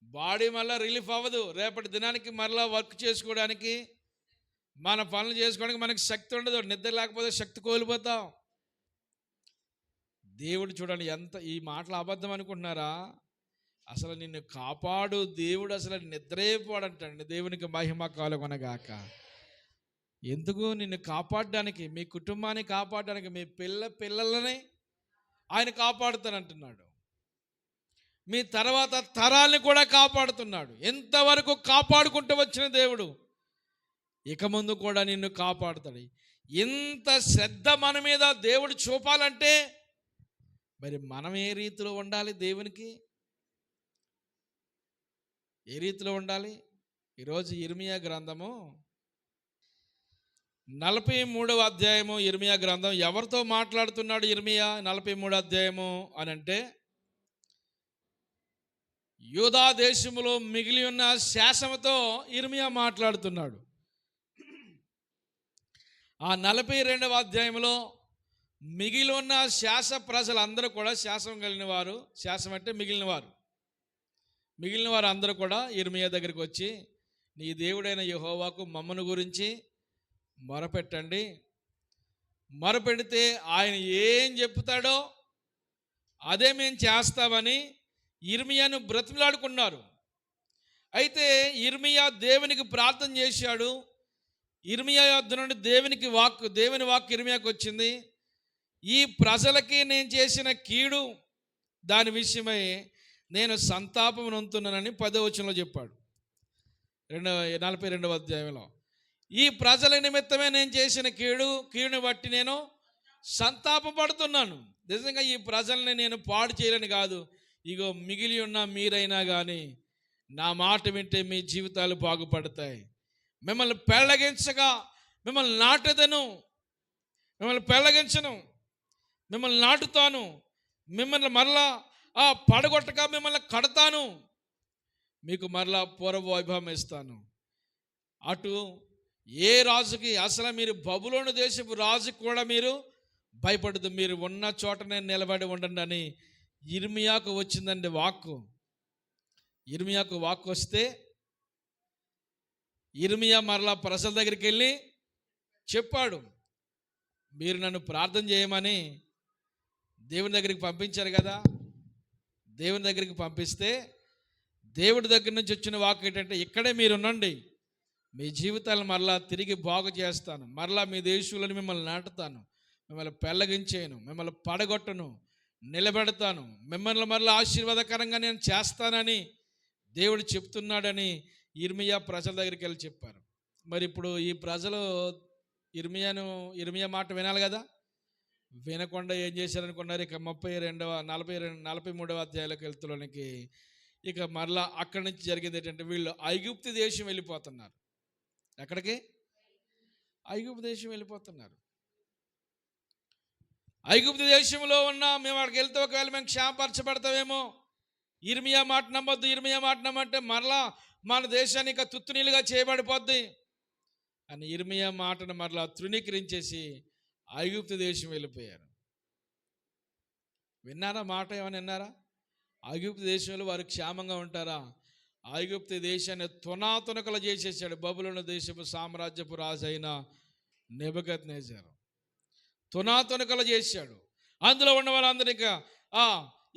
బాడీ మళ్ళీ రిలీఫ్ అవ్వదు. రేపటి దినానికి మరలా వర్క్ చేసుకోవడానికి, మన పనులు చేసుకోవడానికి మనకి శక్తి ఉండదు. నిద్ర లేకపోతే శక్తి కోల్పోతాం. దేవుడు చూడండి, ఎంత ఈ మాటలు అబద్ధం అనుకుంటున్నారా? అసలు నిన్ను కాపాడు దేవుడు, అసలు నిద్రేపోడంటండి. దేవునికి మహిమ కలుగునగాక. ఎందుకు? నిన్ను కాపాడడానికి, మీ కుటుంబాన్ని కాపాడడానికి, మీ పిల్లలని ఆయన కాపాడుతానంటున్నాడు. మీ తర్వాత తరాల్ని కూడా కాపాడుతున్నాడు. ఎంతవరకు కాపాడుకుంటూ వచ్చిన దేవుడు ఇక ముందు కూడా నిన్ను కాపాడుతాడు. ఇంత శ్రద్ధ మన మీద దేవుడు చూపాలంటే మరి మనం ఏ రీతిలో ఉండాలి? దేవునికి ఏ రీతిలో ఉండాలి? ఈరోజు ఇర్మియా గ్రంథము 43వ అధ్యాయము. ఇర్మియా గ్రంథం ఎవరితో మాట్లాడుతున్నాడు? ఇర్మియా 43వ అధ్యాయము అని అంటే యూదా దేశములో మిగిలి ఉన్న శాసనముతో ఇర్మియా మాట్లాడుతున్నాడు. ఆ 42వ అధ్యాయంలో మిగిలి ఉన్న శాస ప్రజలందరూ కూడా, శాసనం కలిగిన వారు, శాసనం అంటే మిగిలిన వారు అందరూ కూడా ఇర్మియా దగ్గరికి వచ్చి, నీ దేవుడైన యెహోవాకు మమ్మను గురించి మొరపెట్టండి, మొరపెడితే ఆయన ఏం చెప్తాడో అదే మేము చేస్తామని ఇర్మియాను బ్రతిమలాడుకున్నారు. అయితే ఇర్మియా దేవునికి ప్రార్థన చేశాడు. ఇర్మియా యొద్ద నుండి దేవుని వాక్కు ఇర్మియాకు వచ్చింది. ఈ ప్రజలకి నేను చేసిన కీడు, దాని విషయమై నేను సంతాపం నొందుతున్నానని 10వ వచనంలో చెప్పాడు. 42వ అధ్యాయంలో ఈ ప్రజల నిమిత్తమే నేను చేసిన కీడుని బట్టి నేను సంతాపం పడుతున్నాను. నిజంగా ఈ ప్రజల్ని నేను పాడు చేయలేని కాదు. ఇగో మిగిలి ఉన్న మీరైనా కానీ నా మాట వింటే మీ జీవితాలు బాగుపడతాయి. మిమ్మల్ని పెళ్ళగించగా మిమ్మల్ని నాటెదను, మిమ్మల్ని పెళ్ళగించను, మిమ్మల్ని నాటుతాను, మిమ్మల్ని మరలా పడగొట్టగా మిమ్మల్ని కడతాను, మీకు మరలా పూర్వ వైభవం ఇస్తాను. అటు ఏ రాజుకి, అసలు మీరు బబులోను దేశపు రాజుకి కూడా మీరు భయపడదు, మీరు ఉన్న చోటనే నిలబడి ఉండండి అని ఇర్మియాకు వచ్చిందండి వాక్కు. ఇర్మియాకు వాక్కు వస్తే ఇర్మియా మరలా ప్రజల దగ్గరికి వెళ్ళి చెప్పాడు, మీరు నన్ను ప్రార్థన చేయమని దేవుని దగ్గరికి పంపించారు కదా. దేవుని దగ్గరికి పంపిస్తే దేవుడి దగ్గర నుంచి వచ్చిన వాక్కు ఏంటంటే, ఇక్కడే మీరు ఉండండి, మీ జీవితాలను మరలా తిరిగి బాగు చేస్తాను, మరలా మీ దేశంలో మిమ్మల్ని నాటుతాను, మిమ్మల్ని పెళ్ళగించేయను, మిమ్మల్ని పడగొట్టను, నిలబెడతాను, మిమ్మల్ని మరలా ఆశీర్వాదకరంగా నేను చేస్తానని దేవుడు చెప్తున్నాడని ఇర్మియా ప్రజల దగ్గరికి వెళ్ళి చెప్పారు. మరి ఇప్పుడు ఈ ప్రజలు ఇర్మియా మాట వినాలి కదా. వినకుండా ఏం చేశారనుకున్నారు? ఇక 43వ అధ్యాయాలకు వెళ్తులోనికి ఇక మరలా అక్కడి నుంచి జరిగేది ఏంటంటే, వీళ్ళు ఐగుప్తు దేశం వెళ్ళిపోతున్నారు. ఎక్కడికి? ఐగుప్తు దేశం వెళ్ళిపోతున్నారు. ఐగుప్తు దేశంలో ఉన్న మేము అక్కడికి వెళ్తే ఒకవేళ మేము క్షేమపరచబడతామేమో, ఇర్మియా మాట నమ్మొద్దు, ఇర్మియా మాట నమ్మంటే మరలా మన దేశాన్ని ఇంకా తుత్తునీలుగా చేయబడిపోద్ది అని ఇర్మియా మాటను మరలా తృణీకరించేసి ఐగుప్తు దేశం వెళ్ళిపోయారు. విన్నారా మాట? ఏమని విన్నారా? ఐగుప్తు దేశంలో వారు క్షేమంగా ఉంటారా? ఐగుప్తు దేశాన్ని తునాతునకలు చేసేసాడు బబులోను దేశపు సామ్రాజ్యపు రాజు అయిన నెబుకద్నెజరు. తునాతునకలు చేశాడు. అందులో ఉన్న వాళ్ళందరినీ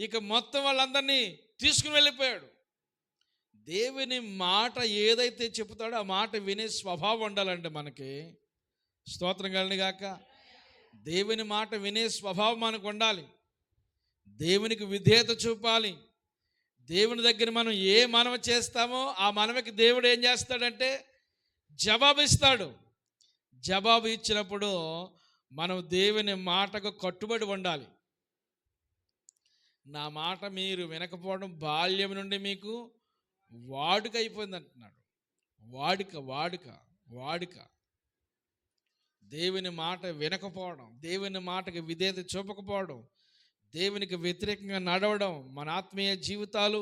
ఇక మొత్తం వాళ్ళందరినీ తీసుకుని వెళ్ళిపోయాడు. దేవుని మాట ఏదైతే చెబుతాడో ఆ మాట వినే స్వభావం ఉండాలండి మనకి. స్తోత్రం కలుగును గాక. దేవుని మాట వినే స్వభావం మనకు ఉండాలి. దేవునికి విధేయత చూపాలి. దేవుని దగ్గర మనం ఏ మనవి చేస్తామో ఆ మనవికి దేవుడు ఏం చేస్తాడంటే జవాబు ఇస్తాడు. జవాబు ఇచ్చినప్పుడు మనం దేవుని మాటకు కట్టుబడి ఉండాలి. నా మాట మీరు వినకపోవడం బాల్యం నుండి మీకు వాడుక అయిపోయింది అంటున్నాడు. వాడుక దేవుని మాట వినకపోవడం, దేవుని మాటకి విధేయత చూపకపోవడం, దేవునికి వ్యతిరేకంగా నడవడం, మన ఆత్మీయ జీవితాలు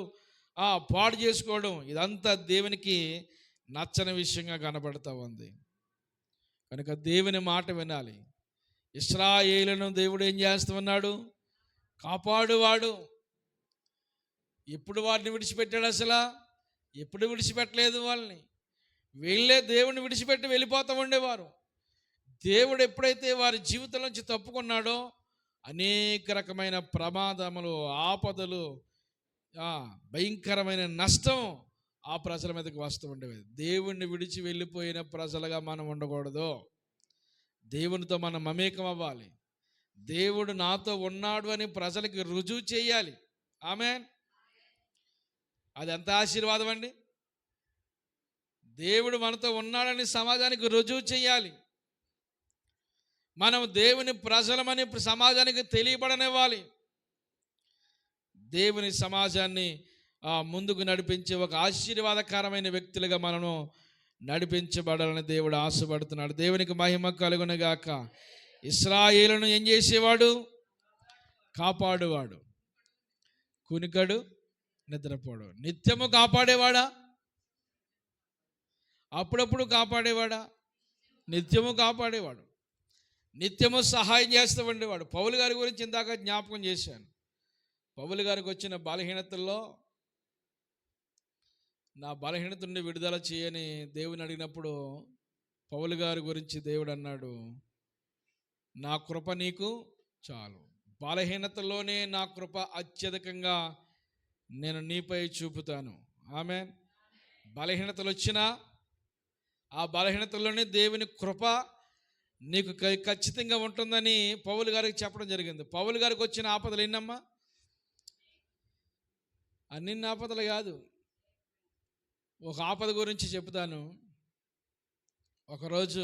పాడు చేసుకోవడం, ఇదంతా దేవునికి నచ్చని విషయంగా కనబడుతూ ఉంది. కనుక దేవుని మాట వినాలి. ఇశ్రాయేలును దేవుడు ఏం చేస్తూ ఉన్నాడు? కాపాడువాడు. ఎప్పుడు వాడిని విడిచిపెట్టాడు? అసలు ఎప్పుడు విడిచిపెట్టలేదు వాళ్ళని. వీళ్ళే దేవుణ్ణి విడిచిపెట్టి వెళ్ళిపోతూ ఉండేవారు. దేవుడు ఎప్పుడైతే వారి జీవితం నుంచి తప్పుకున్నాడో అనేక రకమైన ప్రమాదములు, ఆపదలు, భయంకరమైన నష్టం ఆ ప్రజల మీదకి వస్తూ ఉండేవి. దేవుణ్ణి విడిచి వెళ్ళిపోయిన ప్రజలుగా మనం ఉండకూడదు. దేవునితో మనం మమేకం అవ్వాలి. దేవుడు నాతో ఉన్నాడు అని ప్రజలకి రుజువు చేయాలి. ఆమేన్. అది ఎంత ఆశీర్వాదం అండి. దేవుడు మనతో ఉన్నాడని సమాజానికి రుజువు చేయాలి. మనం దేవుని ప్రజలమని సమాజానికి తెలియబడనివ్వాలి. దేవుని సమాజాన్ని ముందుకు నడిపించే ఒక ఆశీర్వాదకరమైన వ్యక్తులుగా మనము నడిపించబడాలని దేవుడు ఆశపడుతున్నాడు. దేవునికి మహిమ కలుగునుగాక. ఇశ్రాయేలును ఏం చేసేవాడు? కాపాడువాడు, కునికడు, నిద్రపోడు. నిత్యము కాపాడేవాడా? అప్పుడప్పుడు కాపాడేవాడా? నిత్యము కాపాడేవాడు, నిత్యము సహాయం చేస్తూ ఉండేవాడు. పౌలు గారి గురించి ఇందాక జ్ఞాపకం చేశాను. పౌలు గారికి వచ్చిన బలహీనతల్లో నా బలహీనత నుండి విడుదల చేయని దేవుని అడిగినప్పుడు పౌలు గారి గురించి దేవుడు అన్నాడు, నా కృప నీకు చాలు. బలహీనతలోనే నా కృప అత్యధికంగా నేను నీపై చూపుతాను. ఆమేన్. బలహీనతలు వచ్చినా ఆ బలహీనతల్లోనే దేవుని కృప నీకు ఖచ్చితంగా ఉంటుందని పౌలు గారికి చెప్పడం జరిగింది. పౌలు గారికి వచ్చిన ఆపదలు ఎన్నమ్మా? అన్ని ఆపదలు కాదు. ఒక ఆపద గురించి చెప్తాను. ఒకరోజు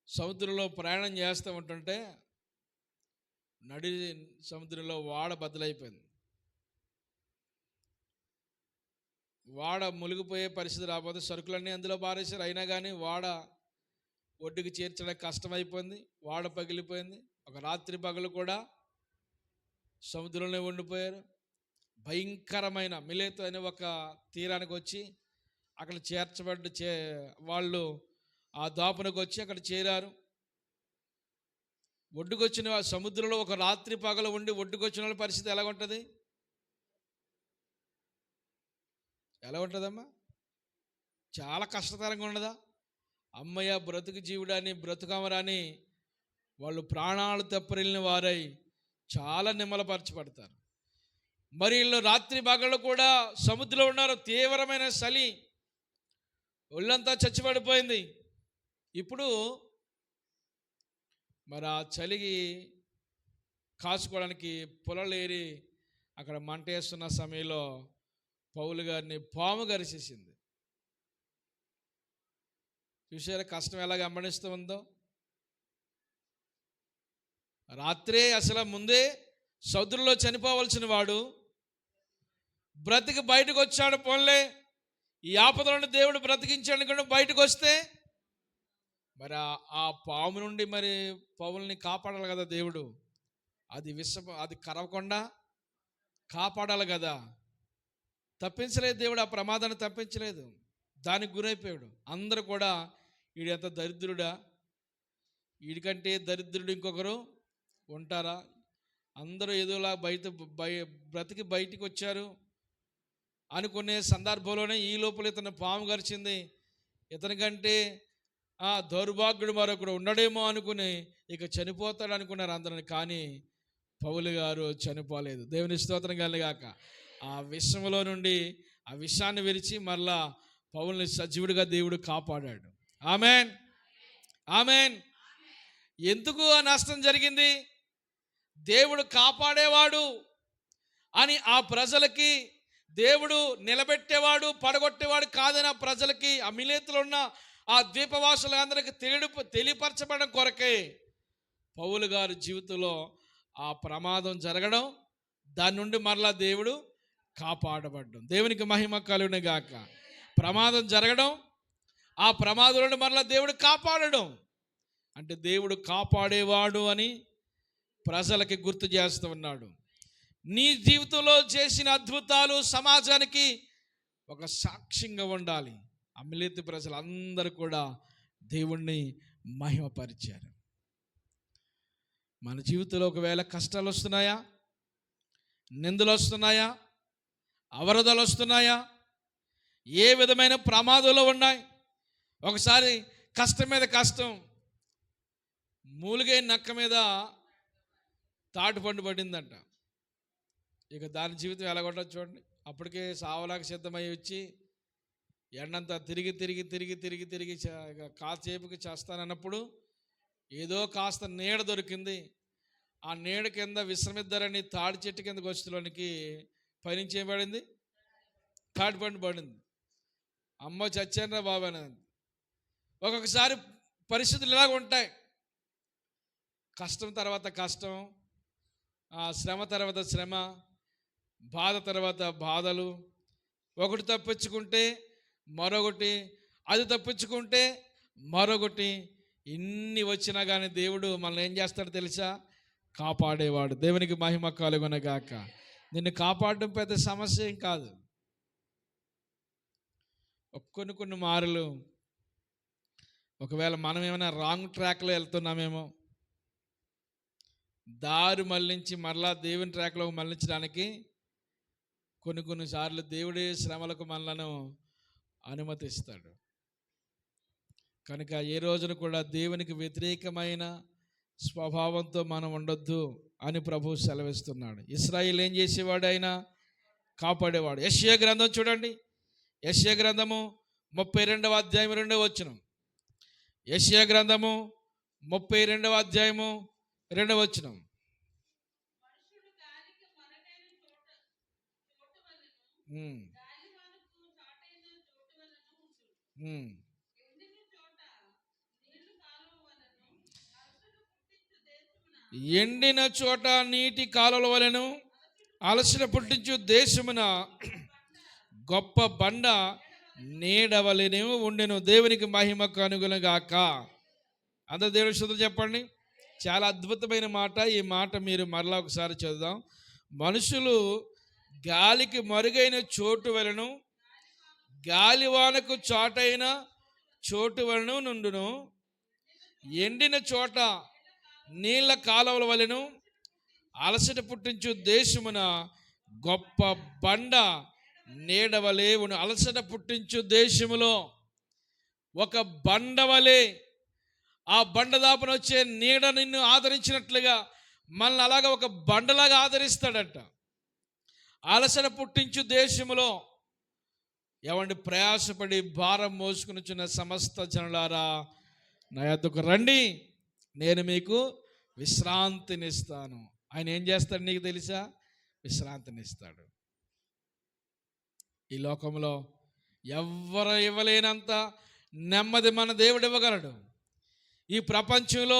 సముద్రంలో ప్రయాణం చేస్తూ ఉంటుంటే నడి సముద్రంలో వాడ బద్దలైపోయింది. వాడ మునిగిపోయే పరిస్థితి రాబోతే సరుకులన్నీ అందులో పారేశారు. అయినా కానీ వాడ ఒడ్డుకి చేర్చడానికి కష్టమైపోయింది. వాడ పగిలిపోయింది. ఒక రాత్రి పగలు కూడా సముద్రంలో ఉండిపోయారు. భయంకరమైన మిలేతు అనే ఒక తీరానికి వచ్చి అక్కడ వాళ్ళు ఆ దాపునకు వచ్చి అక్కడ చేరారు. ఒడ్డుకొచ్చిన సముద్రంలో ఒక రాత్రి పగలు ఉండి ఒడ్డుకొచ్చిన వాళ్ళ పరిస్థితి ఎలా ఉంటుంది? ఎలా ఉంటుందమ్మా? చాలా కష్టతరంగా ఉండదా? అమ్మయ్య బ్రతుకు జీవుడాని బ్రతుకమరాని వాళ్ళు ప్రాణాలు తెప్పరిల్లిన వారై చాలా నిమ్మలపరచబడతారు. మరి వీళ్ళు రాత్రి భాగంలో కూడా సముద్రంలో ఉన్నారు. తీవ్రమైన చలి, ఒళ్ళంతా చచ్చిపడిపోయింది. ఇప్పుడు మరి ఆ చలికి కాచుకోవడానికి పొలాలు ఏరి అక్కడ మంట వేస్తున్న సమయంలో పౌలు గారిని పాము గరిచేసింది. చూసారా కష్టం ఎలా గమనిస్తూ ఉందో? రాత్రే అసలు ముందే సముద్రంలో చనిపోవలసిన వాడు బ్రతికి బయటకు వచ్చాడు. పోన్లే, ఈ ఆపదలను దేవుడు బ్రతికించాడు కూడా బయటకు వస్తే మరి ఆ పాము నుండి మరి పౌల్ని కాపాడాలి కదా దేవుడు. అది కరవకుండా కాపాడాలి కదా. తప్పించలేదు దేవుడు, ఆ ప్రమాదాన్ని తప్పించలేదు. దానికి గురైపోయాడు. అందరూ కూడా వీడు ఎంత దరిద్రుడా, వీడికంటే దరిద్రుడు ఇంకొకరు ఉంటారా? అందరూ ఏదోలా బ్రతికి బయటికి వచ్చారు అనుకునే సందర్భంలోనే ఈ లోపల ఇతను పాము గరిచింది. ఇతనికంటే దౌర్భాగ్యుడు మరొకడు ఉండడేమో అనుకుని ఇక చనిపోతాడు అనుకున్నారు అందరిని. కానీ పౌలు గారు చనిపోలేదు. దేవుని స్తోత్రం కలుగాక. ఆ విషంలో నుండి ఆ విషాన్ని విరిచి మరలా పౌలుని సజీవుడిగా దేవుడు కాపాడాడు. Amen, amen. ఎందుకు ఆ నష్టం జరిగింది? దేవుడు కాపాడేవాడు అని ఆ ప్రజలకి, దేవుడు నిలబెట్టేవాడు పడగొట్టేవాడు కాదని ఆ ప్రజలకి, ఆ మిలేతులో ఉన్న ఆ ద్వీపవాసులందరికీ తెలియపరచబడడం కొరకే పౌలు గారి జీవితంలో ఆ ప్రమాదం జరగడం, దాని నుండి మరలా దేవుడు కాపాడబడ్డం. దేవునికి మహిమ కలుగును గాక. ప్రమాదం జరగడం, ఆ ప్రమాదం నుండి మరలా దేవుడు కాపాడడం అంటే దేవుడు కాపాడేవాడు అని ప్రజలకి గుర్తు చేస్తూ ఉన్నాడు. నీ జీవితంలో చేసిన అద్భుతాలు సమాజానికి ఒక సాక్ష్యంగా ఉండాలి. అమిలేతు ప్రజలందరూ కూడా దేవుణ్ణి మహిమపరిచారు. మన జీవితంలో ఒకవేళ కష్టాలు వస్తున్నాయా, నిందలు వస్తున్నాయా, అవరోధాలు వస్తున్నాయా, ఏ విధమైన ప్రమాదంలో ఉన్నాయి. ఒకసారి కష్టం మీద కష్టం, మూలిగైన నక్క మీద తాటిపండు పడిందంట. ఇక దాని జీవితం ఎలాగొట్టదు చూడండి. అప్పటికే సావలాగా సిద్ధమై వచ్చి ఎండంతా తిరిగి తిరిగి తిరిగి తిరిగి తిరిగి కాసేపుకి చేస్తానన్నప్పుడు ఏదో కాస్త నీడ దొరికింది. ఆ నీడ కింద విశ్రమిద్దారని తాడి చెట్టు కింద గొచ్చులోనికి పైనుంచి ఏం పడింది? తాటిపండు పడింది. అమ్మ చచ్చానరా బాబు అనేది. ఒక్కొక్కసారి పరిస్థితులు ఇలాగ ఉంటాయి. కష్టం తర్వాత కష్టం, శ్రమ తర్వాత శ్రమ, బాధ తర్వాత బాధలు. ఒకటి తప్పించుకుంటే మరొకటి, అది తప్పించుకుంటే మరొకటి. ఇన్ని వచ్చినా కానీ దేవుడు మనల్ని ఏం చేస్తాడో తెలుసా? కాపాడేవాడు. దేవునికి మహిమ కలుగునగాక. నిన్ను కాపాడడం పెద్ద సమస్య ఏం కాదు. కొన్ని మారులు ఒకవేళ మనం ఏమైనా రాంగ్ ట్రాక్లో వెళ్తున్నామేమో, దారి మళ్ళించి మరలా దేవుని ట్రాక్లో మళ్ళించడానికి కొన్నిసార్లు దేవుడే శ్రమలకు మనలను అనుమతిస్తాడు. కనుక ఏ రోజున కూడా దేవునికి వ్యతిరేకమైన స్వభావంతో మనం ఉండొద్దు అని ప్రభువు సెలవిస్తున్నాడు. ఇశ్రాయేలు ఏం చేసేవాడు? ఆయన కాపాడేవాడు. యెషయా గ్రంథం చూడండి. యెషయా గ్రంథము 32వ అధ్యాయం 2వ వచనం. యెషయా గ్రంథము 32వ అధ్యాయము 2వ వచనం. ఎండిన చోట నీటి కాలువల వలెను, అలసట పుట్టించు దేశమున గొప్ప బండ నీడవలెను ఉండెను. దేవునికి మహిమకు అనుగుణగాక. అందరూ దేవుని స్తుతులు చెప్పండి. చాలా అద్భుతమైన మాట. ఈ మాట మీరు మరలా ఒకసారి చదువుదాం. మనుషులు గాలికి మరుగైన చోటు వలెను, గాలివానకు చాటైన చోటు వలెను నుండును. ఎండిన చోట నీళ్ల కాలువల వలెను, అలసట పుట్టించు దేశమున గొప్ప బండ నీడవలే ఉను. అలసట పుట్టించు దేశములో ఒక బండవలే, ఆ బండ దాపున వచ్చే నీడ నిన్ను ఆదరించినట్లుగా మనల్ని అలాగా ఒక బండలాగా ఆదరిస్తాడట. అలసట పుట్టించు దేశములో ఎవండి ప్రయాసపడి భారం మోసుకునిచున్న సమస్త జనులారా నా యొద్దకు రండి, నేను మీకు విశ్రాంతినిస్తాను. ఆయన ఏం చేస్తాడు నీకు తెలుసా? విశ్రాంతినిస్తాడు. ఈ లోకంలో ఎవ్వరు ఇవ్వలేనంత నెమ్మది మన దేవుడు ఇవ్వగలడు. ఈ ప్రపంచంలో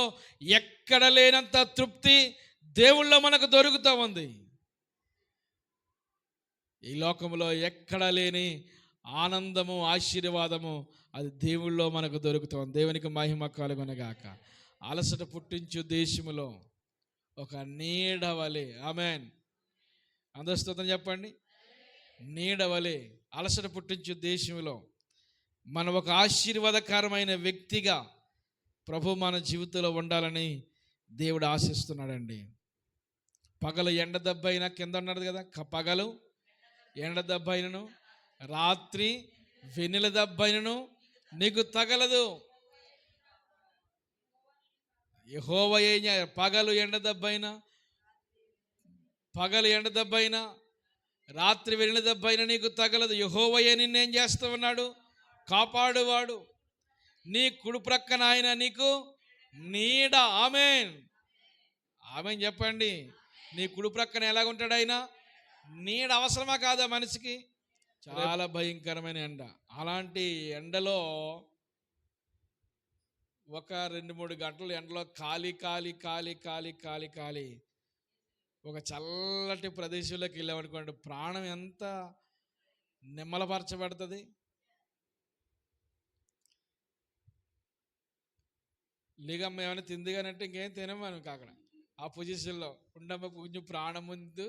ఎక్కడ లేనంత తృప్తి దేవుళ్ళో మనకు దొరుకుతూ ఉంది. ఈ లోకంలో ఎక్కడ లేని ఆనందము, ఆశీర్వాదము అది దేవుళ్ళో మనకు దొరుకుతుంది. దేవునికి మహిమ కలుగునగాక. అలసట పుట్టించు దేశములో ఒక నీడవలే. ఆమేన్. అందరూ స్తోత్రం చెప్పండి. నీడవలే అలసట పుట్టించు దేశంలో మనం ఒక ఆశీర్వాదకరమైన వ్యక్తిగా ప్రభు మన జీవితంలో ఉండాలని దేవుడు ఆశిస్తున్నాడండి. పగలు ఎండ దెబ్బ అయినా, కింద ఉన్నాడు కదా, పగలు ఎండ దెబ్బ అయినను, రాత్రి వెన్నెల దెబ్బ అయినను నీకు తగలదు. యెహోవా ఏం పగలు ఎండ దెబ్బ అయినా, పగలు ఎండ దెబ్బ అయినా, రాత్రి వెన్నెల దెబ్బ అయినా నీకు తగలదు. యెహోవాయే నిన్నేం చేస్తూ ఉన్నాడు? కాపాడువాడు. నీ కుడి ప్రక్కన ఆయన నీకు నీడ. ఆమేన్. ఆమేన్ చెప్పండి. నీ కుడి ప్రక్కన ఎలాగుంటాడు ఆయన? నీడ. అవసరమా కాదా మనిషికి? చాలా భయంకరమైన ఎండ. అలాంటి ఎండలో ఒక 2-3 గంటలు ఎండలో కాలి కాలి కాలి కాలి కాలి కాలి ఒక చల్లటి ప్రదేశంలోకి వెళ్ళామనుకోండి, ప్రాణం ఎంత నిమ్మలపరచబడుతుంది. లీగమ్మ ఏమైనా తింది కానీ అంటే ఇంకేం తినము మనకి అక్కడ. ఆ పొజిషన్లో ఉండమ్మ కొంచెం ప్రాణం ముందు,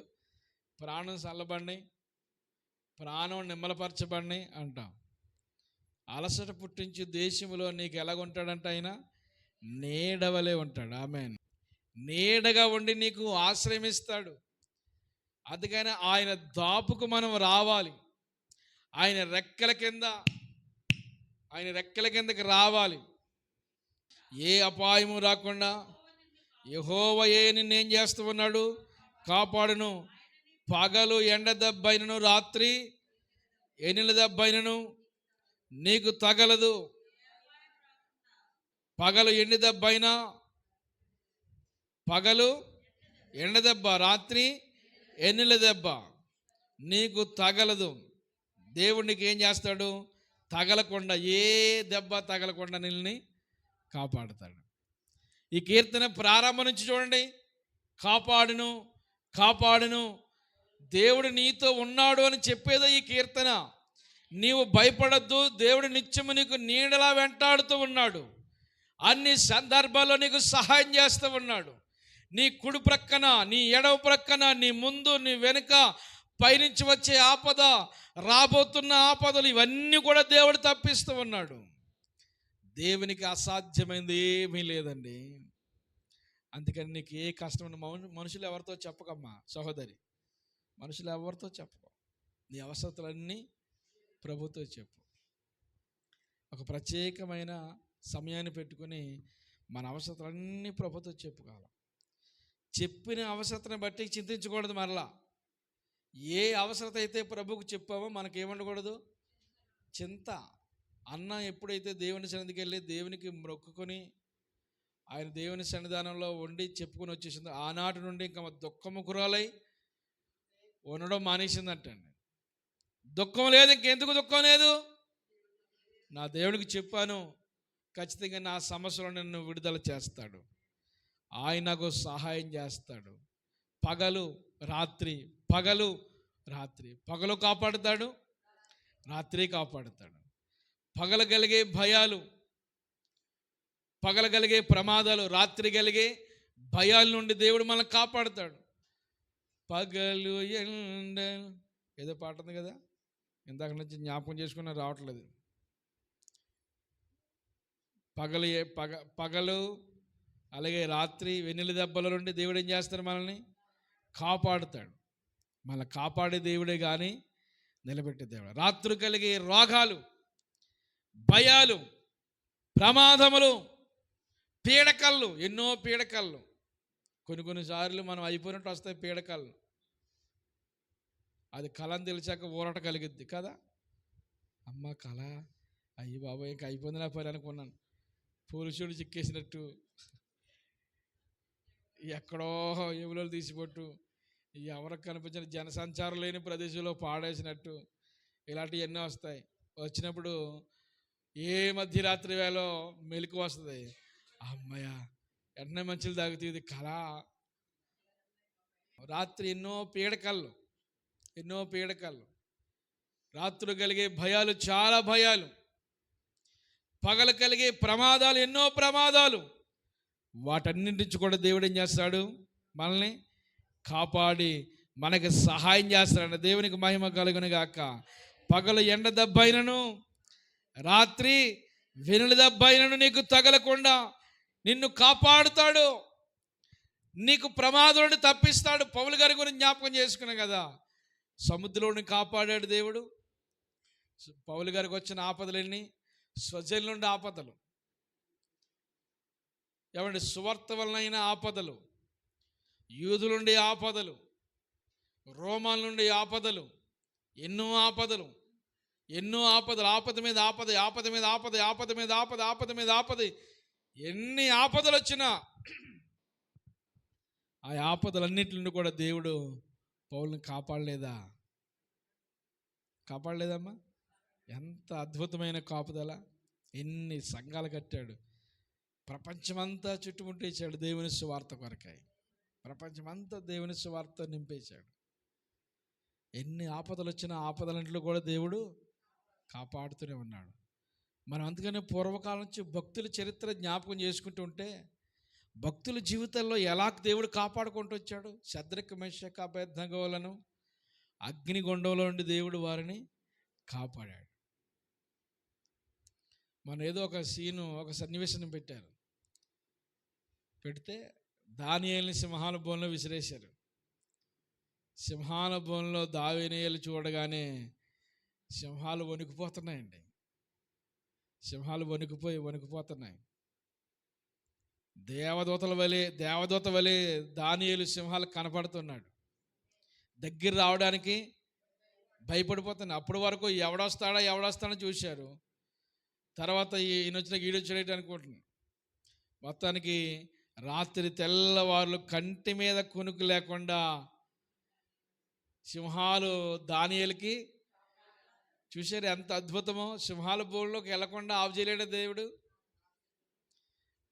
ప్రాణం చల్లబడి, ప్రాణం నిమ్మలపరచబడి అంటాం. అలసట పుట్టించి దేశంలో నీకు ఎలాగుంటాడంట? ఆయన నీడవలే ఉంటాడు. ఆమేన్. నీడగా ఉండి నీకు ఆశ్రయమిస్తాడు. అందుకని ఆయన దాపుకు మనం రావాలి. ఆయన రెక్కల కింద, ఆయన రెక్కల కిందకి రావాలి. ఏ అపాయము రాకుండా యెహోవాయే నిన్నేం చేస్తూ ఉన్నాడు? కాపాడును. పగలు ఎండ దెబ్బైనను, రాత్రి ఎనిల దెబ్బైనను నీకు తగలదు. పగలు ఎండ దెబ్బైనా, పగలు ఎండ దెబ్బ, రాత్రి ఎనిల దెబ్బ నీకు తగలదు. దేవుడికి ఏం చేస్తాడు? తగలకుండా, ఏ దెబ్బ తగలకుండా నిన్ను కాపాడుతాడు. ఈ కీర్తన ప్రారంభం నుంచి చూడండి. కాపాడును, కాపాడును, దేవుడు నీతో ఉన్నాడు అని చెప్పేదే ఈ కీర్తన. నీవు భయపడద్దు, దేవుడు నిత్యము నీకు నీడలా వెంటాడుతూ ఉన్నాడు. అన్ని సందర్భాల్లో నీకు సహాయం చేస్తూ ఉన్నాడు. నీ కుడి ప్రక్కన, నీ ఎడవ ప్రక్కన, నీ ముందు, నీ వెనుక, పైనుంచి వచ్చే ఆపద, రాబోతున్న ఆపదలు, ఇవన్నీ కూడా దేవుడు తప్పిస్తూ ఉన్నాడు. దేవునికి అసాధ్యమైనది ఏమీ లేదండి. అందుకని నీకు ఏ కష్టమైన మనుషులు ఎవరితో చెప్పకమ్మా సహోదరి, మనుషులు ఎవరితో చెప్పకు. నీ అవసరతలన్నీ ప్రభుతో చెప్పు. ఒక ప్రత్యేకమైన సమయాన్ని పెట్టుకుని మన అవసరతలన్నీ ప్రభుతో చెప్పుకోవాలి. చెప్పిన అవసరతను బట్టి చింతించకూడదు. మరలా ఏ అవసరత అయితే ప్రభువుకు చెప్పామో మనకేముండకూడదు? చింత. అన్న ఎప్పుడైతే దేవుని సన్నిధికి వెళ్ళి దేవునికి మొక్కుకొని ఆయన దేవుని సన్నిధానంలో వండి చెప్పుకొని వచ్చేసిందో, ఆనాటి నుండి ఇంకా దుఃఖముకురాలై ఉండడం మానేసిందంటండి. దుఃఖం లేదు. ఇంకెందుకు దుఃఖం లేదు? నా దేవునికి చెప్పాను, ఖచ్చితంగా నా సమస్యలో నన్ను విడుదల చేస్తాడు. ఆయన నాకు సహాయం చేస్తాడు. పగలు రాత్రి, పగలు రాత్రి, పగలు కాపాడుతాడు, రాత్రి కాపాడుతాడు. పగలు కలిగే భయాలు, పగలు కలిగే ప్రమాదాలు, రాత్రి కలిగే భయాల నుండి దేవుడు మనల్ని కాపాడుతాడు. పగలు ఎండ, ఏదో పాట ఉంది కదా, ఇందాక నుంచి జ్ఞాపకం చేసుకుని రావట్లేదు. పగలు అలాగే రాత్రి వెన్నెల దెబ్బల నుండి దేవుడు ఏం చేస్తాడు? మనల్ని కాపాడుతాడు. మనల్ని కాపాడే దేవుడే కానీ నిలబెట్టే దేవుడు. రాత్రి కలిగే రోగాలు, భయాలు, ప్రమాదములు, పీడకళ్ళు, ఎన్నో పీడకళ్ళు. కొన్నిసార్లు మనం అయిపోయినట్టు వస్తాయి పీడకళ్ళు. అది కళని తెలిసాక ఊరట కలిగిద్ది కదా. అమ్మ కళ, అయ్యి బాబా ఇంకా అయిపోయింది నా పని అనుకున్నాను. పోలీసుడు చిక్కేసినట్టు, ఎక్కడో ఎవరో తీసిపట్టు, ఎవరికి కనిపించిన జనసంచారం లేని ప్రదేశంలో పాడేసినట్టు, ఇలాంటివి ఎన్నో వస్తాయి. వచ్చినప్పుడు ఏ మధ్యరాత్రి వేళ మెలకు వస్తుంది. అమ్మయ్య వెంటనే మంచులు తాగుతుంది. కళ. రాత్రి ఎన్నో పీడకళ్ళు, ఎన్నో పీడకళ్ళు. రాత్రులు కలిగే భయాలు, చాలా భయాలు. పగలు కలిగే ప్రమాదాలు, ఎన్నో ప్రమాదాలు. వాటన్నింటి నుంచి కూడా దేవుడు ఏం చేస్తాడు? మనల్ని కాపాడి మనకి సహాయం చేస్తాడు. దేవునికి మహిమ కలుగును గాక. పగలు ఎండ దెబ్బైనను, రాత్రి వెనుల దెబ్బైనను నీకు తగలకుండా నిన్ను కాపాడుతాడు. నీకు ప్రమాదం నుండి తప్పిస్తాడు. పౌలు గారి గురించి జ్ఞాపకం చేసుకున్నాం కదా. సముద్రంలోని కాపాడాడు దేవుడు. పౌలు గారికి వచ్చిన ఆపదలన్నీ స్వజల నుండి ఆపదలు, ఏమంటే సువార్త వలనైన ఆపదలు, యూదుల నుండి ఆపదలు, రోమాల నుండి ఆపదలు, ఎన్నో ఆపదలు, ఎన్నో ఆపదలు. ఆపద మీద ఆపద, ఆపద మీద ఆపద, ఆపద మీద ఆపద, ఆపద మీద ఆపద. ఎన్ని ఆపదలు వచ్చినా ఆ ఆపదలన్నింటి నుండి కూడా దేవుడు పౌలుని కాపాడలేదా? కాపాడలేదమ్మా? ఎంత అద్భుతమైన కాపుదల. ఎన్ని సంఘాలు కట్టాడు. ప్రపంచమంతా చుట్టుముట్టేశాడు దేవుని సువార్త కొరకాయ. ప్రపంచమంతా దేవుని సువార్త నింపేశాడు. ఎన్ని ఆపదలు వచ్చినా ఆపదలంట్లో కూడా దేవుడు కాపాడుతూనే ఉన్నాడు. మనం అందుకనే పూర్వకాలం నుంచి భక్తుల చరిత్ర జ్ఞాపకం చేసుకుంటూ ఉంటే, భక్తుల జీవితాల్లో ఎలా దేవుడు కాపాడుకుంటూ వచ్చాడు. శద్రక్ మెషక్ అబేద్నెగోలను అగ్నిగుండంలో నుండి దేవుడు వారిని కాపాడాడు. మనం ఏదో ఒక సన్నివేశం పెట్టారు. పెడితే దానియేలుని సింహాల బోన్లో విసిరేశారు. సింహాల బోన్లో దానియేలు చూడగానే సింహాలు వణికిపోతున్నాయండి. సింహాలు వణికిపోతున్నాయి. దేవదూత వలె దానియేలు సింహాలు కనపడుతున్నాడు. దగ్గర రావడానికి భయపడిపోతున్నాడు. అప్పటి వరకు ఎవడొస్తాడో చూశారు. తర్వాత ఈడొచ్చాడేటి అనుకుంటున్నాను. మొత్తానికి రాత్రి తెల్లవారులు కంటి మీద కునుకు లేకుండా సింహాలు దానియేలుకి చూశారు. ఎంత అద్భుతమో! సింహాల బోన్లోకి వెళ్లకుండా ఆపు చేయలేడు దేవుడు,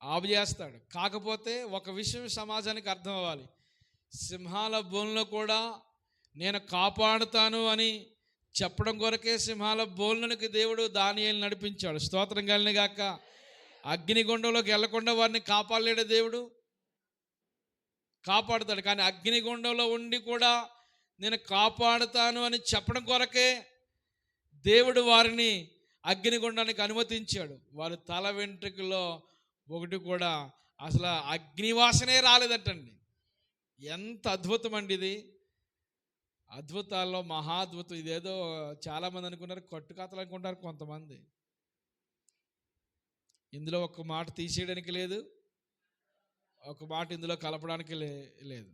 ఆపు చేస్తాడు. కాకపోతే ఒక విషయం సమాజానికి అర్థం అవ్వాలి. సింహాల బోన్లో కూడా నేను కాపాడుతాను అని చెప్పడం కొరకే సింహాల బోన్లోనికి దేవుడు దానియేలుని నడిపించాడు. స్తోత్రం కలిగిన గాక. అగ్నిగుండంలోకి వెళ్లకుండా వారిని కాపాడలేడు దేవుడు, కాపాడుతాడు. కానీ అగ్నిగుండంలో ఉండి కూడా నేను కాపాడుతాను అని చెప్పడం కొరకే దేవుడు వారిని అగ్నిగుండానికి అనుమతించాడు. వారి తల వెంట్రుకలో ఒకటి కూడా అసలు అగ్నివాసనే రాలేదటండి. ఎంత అద్భుతం అండి ఇది! అద్భుతాల్లో మహాద్భుతం. ఇదేదో చాలామంది అనుకున్నారు కట్టుకథలు అనుకుంటారు కొంతమంది. ఇందులో ఒక మాట తీసేయడానికి లేదు, ఒక మాట ఇందులో కలపడానికి లేదు.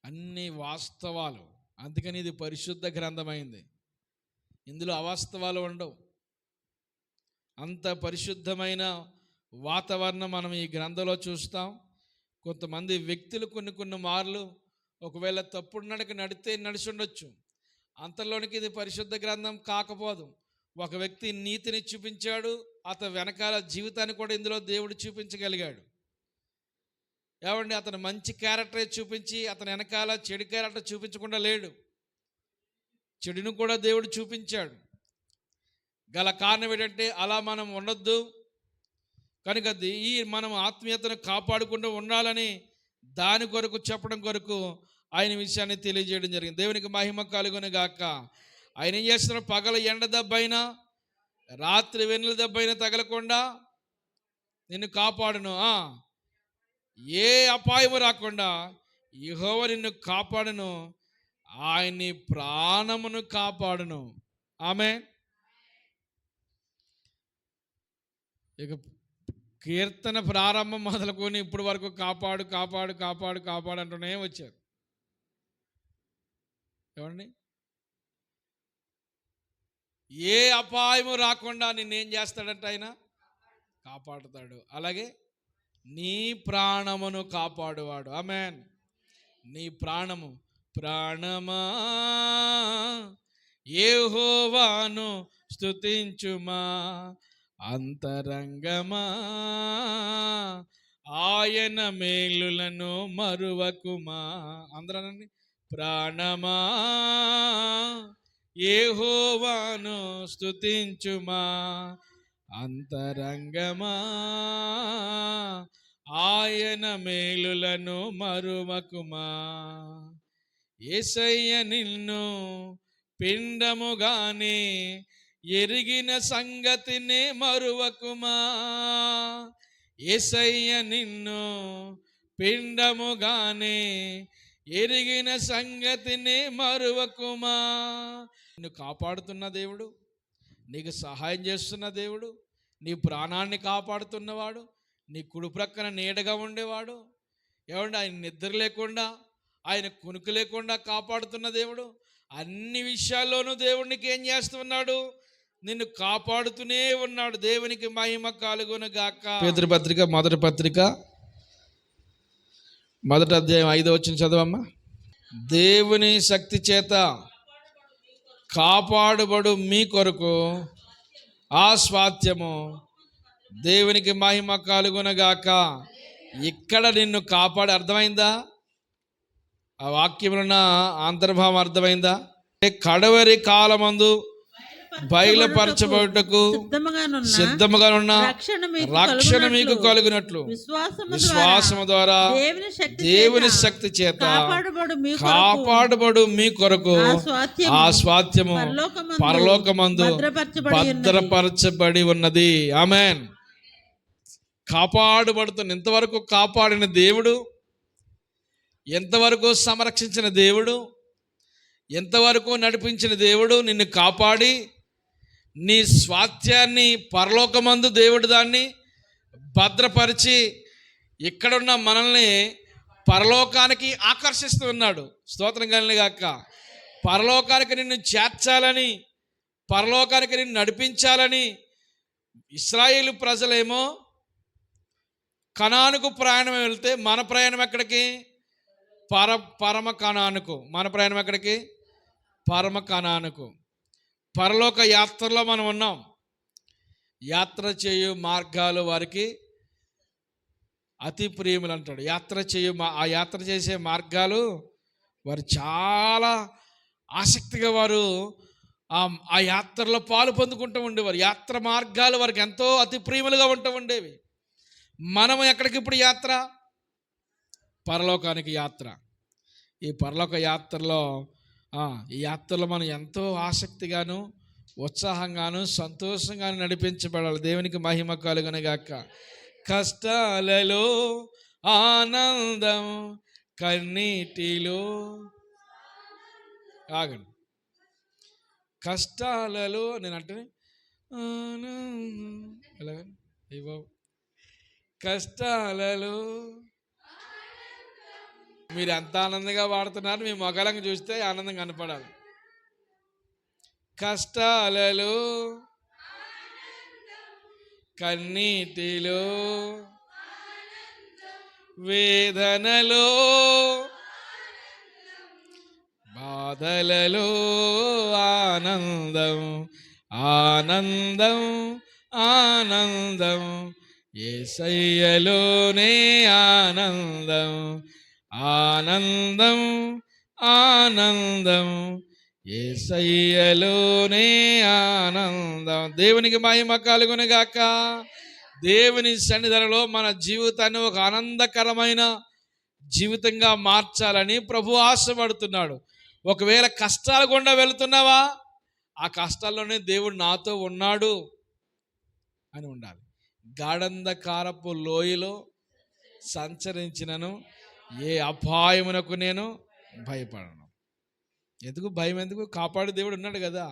అన్ని వాస్తవాలు. అందుకని ఇది పరిశుద్ధ గ్రంథమైంది. ఇందులో అవాస్తవాలు ఉండవు. అంత పరిశుద్ధమైన వాతావరణం మనం ఈ గ్రంథంలో చూస్తాం. కొంతమంది వ్యక్తులు కొన్ని మార్లు ఒకవేళ తప్పుడు నడక నడిచి ఉండొచ్చు. అంతలోనికి ఇది పరిశుద్ధ గ్రంథం కాకపోదు. ఒక వ్యక్తి నీతిని చూపించాడు, అతని వెనకాల జీవితాన్ని కూడా ఇందులో దేవుడు చూపించగలిగాడు. ఏమండి, అతను మంచి క్యారెక్టరే చూపించి అతని వెనకాల చెడు క్యారెక్టర్ చూపించకుండా లేడు. చెడును కూడా దేవుడు చూపించాడు. గల కారణం ఏంటంటే అలా మనం ఉండొద్దు. కనుక మనం ఆత్మీయతను కాపాడుకుంటూ ఉండాలని దాని కొరకు చెప్పడం కొరకు ఆయన విషయాన్ని తెలియజేయడం జరిగింది. దేవునికి మహిమ కలుగును గాక. ఆయన ఏం చేస్తున్నారు? పగల ఎండ దెబ్బైనా రాత్రి వెన్నుల దెబ్బైనా తగలకుండా నిన్ను కాపాడును. ఏ అపాయము రాకుండా యెహోవా నిన్ను కాపాడును, ఆయన్ని ప్రాణమును కాపాడును. ఆమేన్. ఇక కీర్తన ప్రారంభం మొదలుకొని ఇప్పటి వరకు కాపాడు కాపాడు కాపాడు కాపాడు అంటూనే వచ్చారు. ఏమండి, ఏ అపాయము రాకుండా నిన్నేం చేస్తాడంట? ఆయన కాపాడుతాడు. అలాగే నీ ప్రాణమును కాపాడువాడు. ఆమేన్. నీ ప్రాణమా యెహోవాను స్తుతించుమా, అంతరంగమా ఆయన మేలులను మరువకుమా. అందరనండి, ప్రాణమా యెహోవాను స్తుతించుమా, అంతరంగమా ఆయన మేలులను మరువకుమా. యేసయ్య నిన్ను పిండముగానే ఎరిగిన సంగతిని మరువకుమా. యేసయ్య నిన్ను పిండముగానే ఎరిగిన సంగతిని మరువకుమా. నిన్ను కాపాడుతున్న దేవుడు, నీకు సహాయం చేస్తున్న దేవుడు, నీ ప్రాణాన్ని కాపాడుతున్నవాడు, నీ కుడి ప్రక్కన నీడగా ఉండేవాడు. ఏమంటే ఆయన నిద్ర లేకుండా, ఆయన కునుకు లేకుండా కాపాడుతున్న దేవుడు. అన్ని విషయాల్లోనూ దేవుడు నీకు ఏం చేస్తున్నాడు? నిన్ను కాపాడుతూనే ఉన్నాడు. దేవునికి మహిమ కలుగును గాక. పేతురు పత్రిక మొదటి పత్రిక 1వ అధ్యాయం 5వ వచనం చదవమ్మా. దేవుని శక్తి చేత కాపాడుబడు మీ కొరకు ఆ స్వాస్థ్యము. దేవునికి మహిమ కలుగునగాక. ఇక్కడ నిన్ను కాపాడు. అర్థమైందా? ఆ వాక్యంలో ఉన్న అంతర్భావం అర్థమైందా? కడవరి కాలమందు బయలుపరచబడుటకు సిద్ధముగానున్న రక్షణ మీకు కలుగునట్లు విశ్వాసము ద్వారా దేవుని శక్తి చేత కాపాడబడు మీ కొరకు ఆ స్వాస్థ్యము పరలోకమందు భద్రపరచబడి ఉన్నది. ఆమేన్. కాపాడబడుతున్న, ఇంతవరకు కాపాడిన దేవుడు, ఎంతవరకు సంరక్షించిన దేవుడు, ఎంతవరకు నడిపించిన దేవుడు నిన్ను కాపాడి నీ స్వాస్థ్యాన్ని పరలోకమందు దేవుడు దాన్ని భద్రపరిచి ఇక్కడున్న మనల్ని పరలోకానికి ఆకర్షిస్తూ ఉన్నాడు. స్తోత్రం కలిగిన గాక. పరలోకానికి నిన్ను చేర్చాలని, పరలోకానికి నిన్ను నడిపించాలని ఇశ్రాయేలు ప్రజలేమో కనానుకు ప్రయాణం వెళ్తే మన ప్రయాణం ఎక్కడికి? పరమ కనానుకు. మన ప్రయాణం ఎక్కడికి? పరమ కనానుకు. పరలోక యాత్రలో మనం ఉన్నాం. యాత్ర చేయు మార్గాలు వారికి అతి ప్రియములు అంటాడు. ఆ యాత్ర చేసే మార్గాలు వారు చాలా ఆసక్తిగా వారు ఆ యాత్రలో పాలు పొందుకుంటూ ఉండేవారు. యాత్ర మార్గాలు వారికి ఎంతో అతి ప్రియములుగా ఉంటూ ఉండేవి. మనం ఎక్కడికి ఇప్పుడు యాత్ర? పరలోకానికి యాత్ర. ఈ పరలోక యాత్రలో ఈ యాత్రలో మనం ఎంతో ఆసక్తిగాను, ఉత్సాహంగాను, సంతోషంగాను నడిపించబడాలి. దేవునికి మహిమ కలుగునుగాక. కష్టాలలో ఆనందం, కన్నీటిలో ఆగండి. కష్టాలలో నేనంటే ఎలాగ ఇవ్వ కష్టాలలో మీరు ఎంత ఆనందంగా వాడుతున్నారు, మీ మొగలంగా చూస్తే ఆనందం కనపడాలి. కష్టాలలో కన్నీటిలో వేదనలో బాధలలో ఆనందం, ఆనందం, ఆనందం, యేసయ్యలోనే ఆనందం, ఆనందం, ఆనందం, యేసయ్యలోనే ఆనందం. దేవునికి మహిమ కలుగునుగాక. దేవుని సన్నిధిలో మన జీవితాన్ని ఒక ఆనందకరమైన జీవితంగా మార్చాలని ప్రభు ఆశపడుతున్నాడు. ఒకవేళ కష్టాలు గుండా వెళుతున్నావా, ఆ కష్టాల్లోనే దేవుడు నాతో ఉన్నాడు అని ఉండాలి. గాఢంధకారపు లోయలో సంచరించినను ఏ అపాయమునకు నేను భయపడను. ఎందుకు భయం? ఎందుకు? కాపాడు దేవుడు ఉన్నాడు కదా.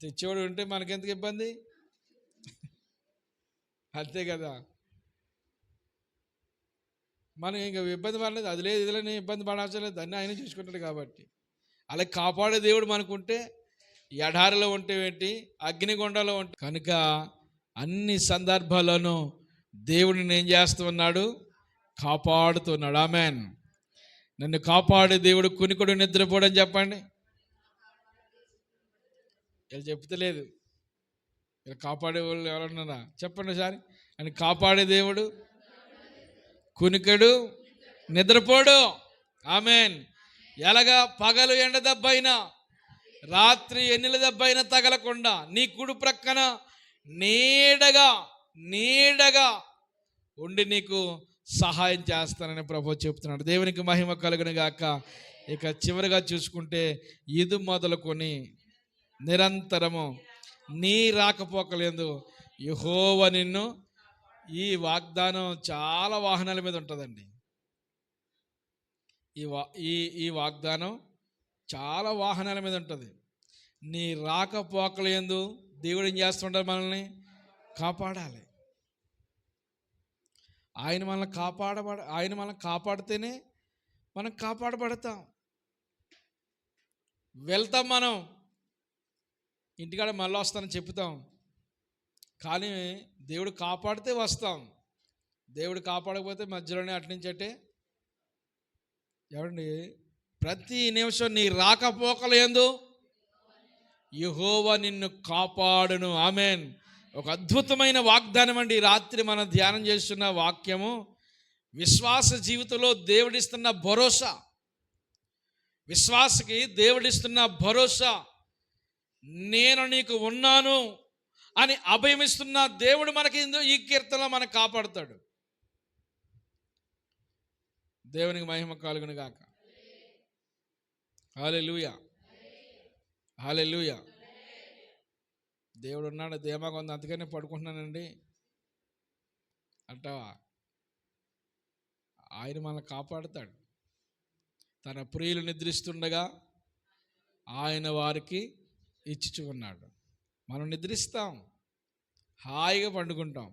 తెచ్చేవాడు ఉంటే మనకెందుకు ఇబ్బంది? అంతే కదా. మనం ఇంకా ఇబ్బంది పడలేదు, అది లేదు ఇది లేదు, ఇబ్బంది పడాల్సిన లేదు, అన్నీ ఆయన చూసుకుంటాడు కాబట్టి. అలా కాపాడే దేవుడు మనకుంటే ఎడారిలో ఉంటే ఏంటి, అగ్నిగుండంలో ఉంటే కనుక అన్ని సందర్భాల్లోనూ దేవుడిని ఏం చేస్తూ ఉన్నాడు? కాపాడుతున్నాడు. ఆమేన్. నన్ను కాపాడే దేవుడు కునికుడు నిద్రపోడని చెప్పండి. వీళ్ళు చెప్తలేదు. వీళ్ళు కాపాడే వాళ్ళు ఎవరన్నారా? చెప్పండి సార్. అని కాపాడే దేవుడు కునికడు నిద్రపోడు. ఆమేన్. ఎలాగా? పగలు ఎండ దెబ్బైనా, రాత్రి ఎన్నిల దెబ్బైనా తగలకుండా నీ కుడి ప్రక్కన నీడగా ఉండి నీకు సహాయం చేస్తానని ప్రభు చెప్తున్నాడు. దేవునికి మహిమ కలుగును గాక. ఇక చివరిగా చూసుకుంటే ఇది మొదలుకొని నిరంతరము నీ రాకపోకలేదు యెహోవా నిన్ను. ఈ వాగ్దానం చాలా వాహనాల మీద ఉంటుందండి. ఈ వాగ్దానం చాలా వాహనాల మీద ఉంటుంది. నీ రాకపోకలందు దేవుడు ఏం చేస్తుంటారు? మనల్ని కాపాడాలి. ఆయన మనల్ని కాపాడితేనే మనం కాపాడబడతాం. వెళ్తాం, మనం ఇంటికాడ మళ్ళీ వస్తానని చెప్తాం, కానీ దేవుడు కాపాడితే వస్తాం. దేవుడు కాపాడకపోతే మధ్యలోనే అట్నుంచటే ఎవరండి. ప్రతి నిమిషం నీ రాకపోకలందు యెహోవా నిన్ను కాపాడును. ఆమేన్. ఒక అద్భుతమైన వాగ్దానం అండి. రాత్రి మనం ధ్యానం చేస్తున్న వాక్యము విశ్వాస జీవితంలో దేవుడిస్తున్న భరోసా. విశ్వాసకి దేవుడిస్తున్న భరోసా. నేను నీకు ఉన్నాను అని అభయమిస్తున్న దేవుడు మనకి ఈ కీర్తనలో మనకు కాపాడుతాడు. దేవునికి మహిమ కలుగును గాక. హల్లెలూయా, హల్లెలూయా. దేవుడు ఉన్నాడు, ధీమాగా ఉంది, అందుకనే పడుకుంటున్నానండి అంటావా? ఆయన మనల్ని కాపాడుతాడు. తన ప్రియులు నిద్రిస్తుండగా ఆయన వారికి ఇచ్చుచు ఉన్నాడు. మనం నిద్రిస్తాం, హాయిగా పండుకుంటాం.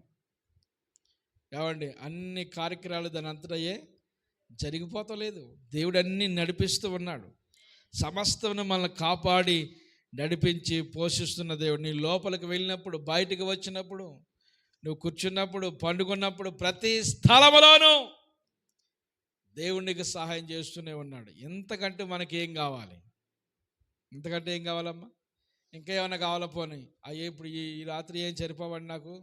ఏమండి, అన్ని కార్యక్రమాలు దాని అంతటయే జరిగిపోతలేదు. దేవుడు అన్నీ నడిపిస్తూ ఉన్నాడు. సమస్తం మనల్ని కాపాడి నడిపించి పోషిస్తున్న దేవుడు. నీ లోపలికి వెళ్ళినప్పుడు, బయటికి వచ్చినప్పుడు, నువ్వు కూర్చున్నప్పుడు, పండుకున్నప్పుడు, ప్రతి స్థలములోనూ దేవుడు నీకు సహాయం చేస్తూనే ఉన్నాడు. ఎంతకంటే మనకి ఏం కావాలి? ఇంతకంటే ఏం కావాలమ్మా? ఇంకా ఏమైనా కావాలా? పోనీ అయ్యే ఇప్పుడు ఈ రాత్రి ఏం సరిపోవండి నాకు,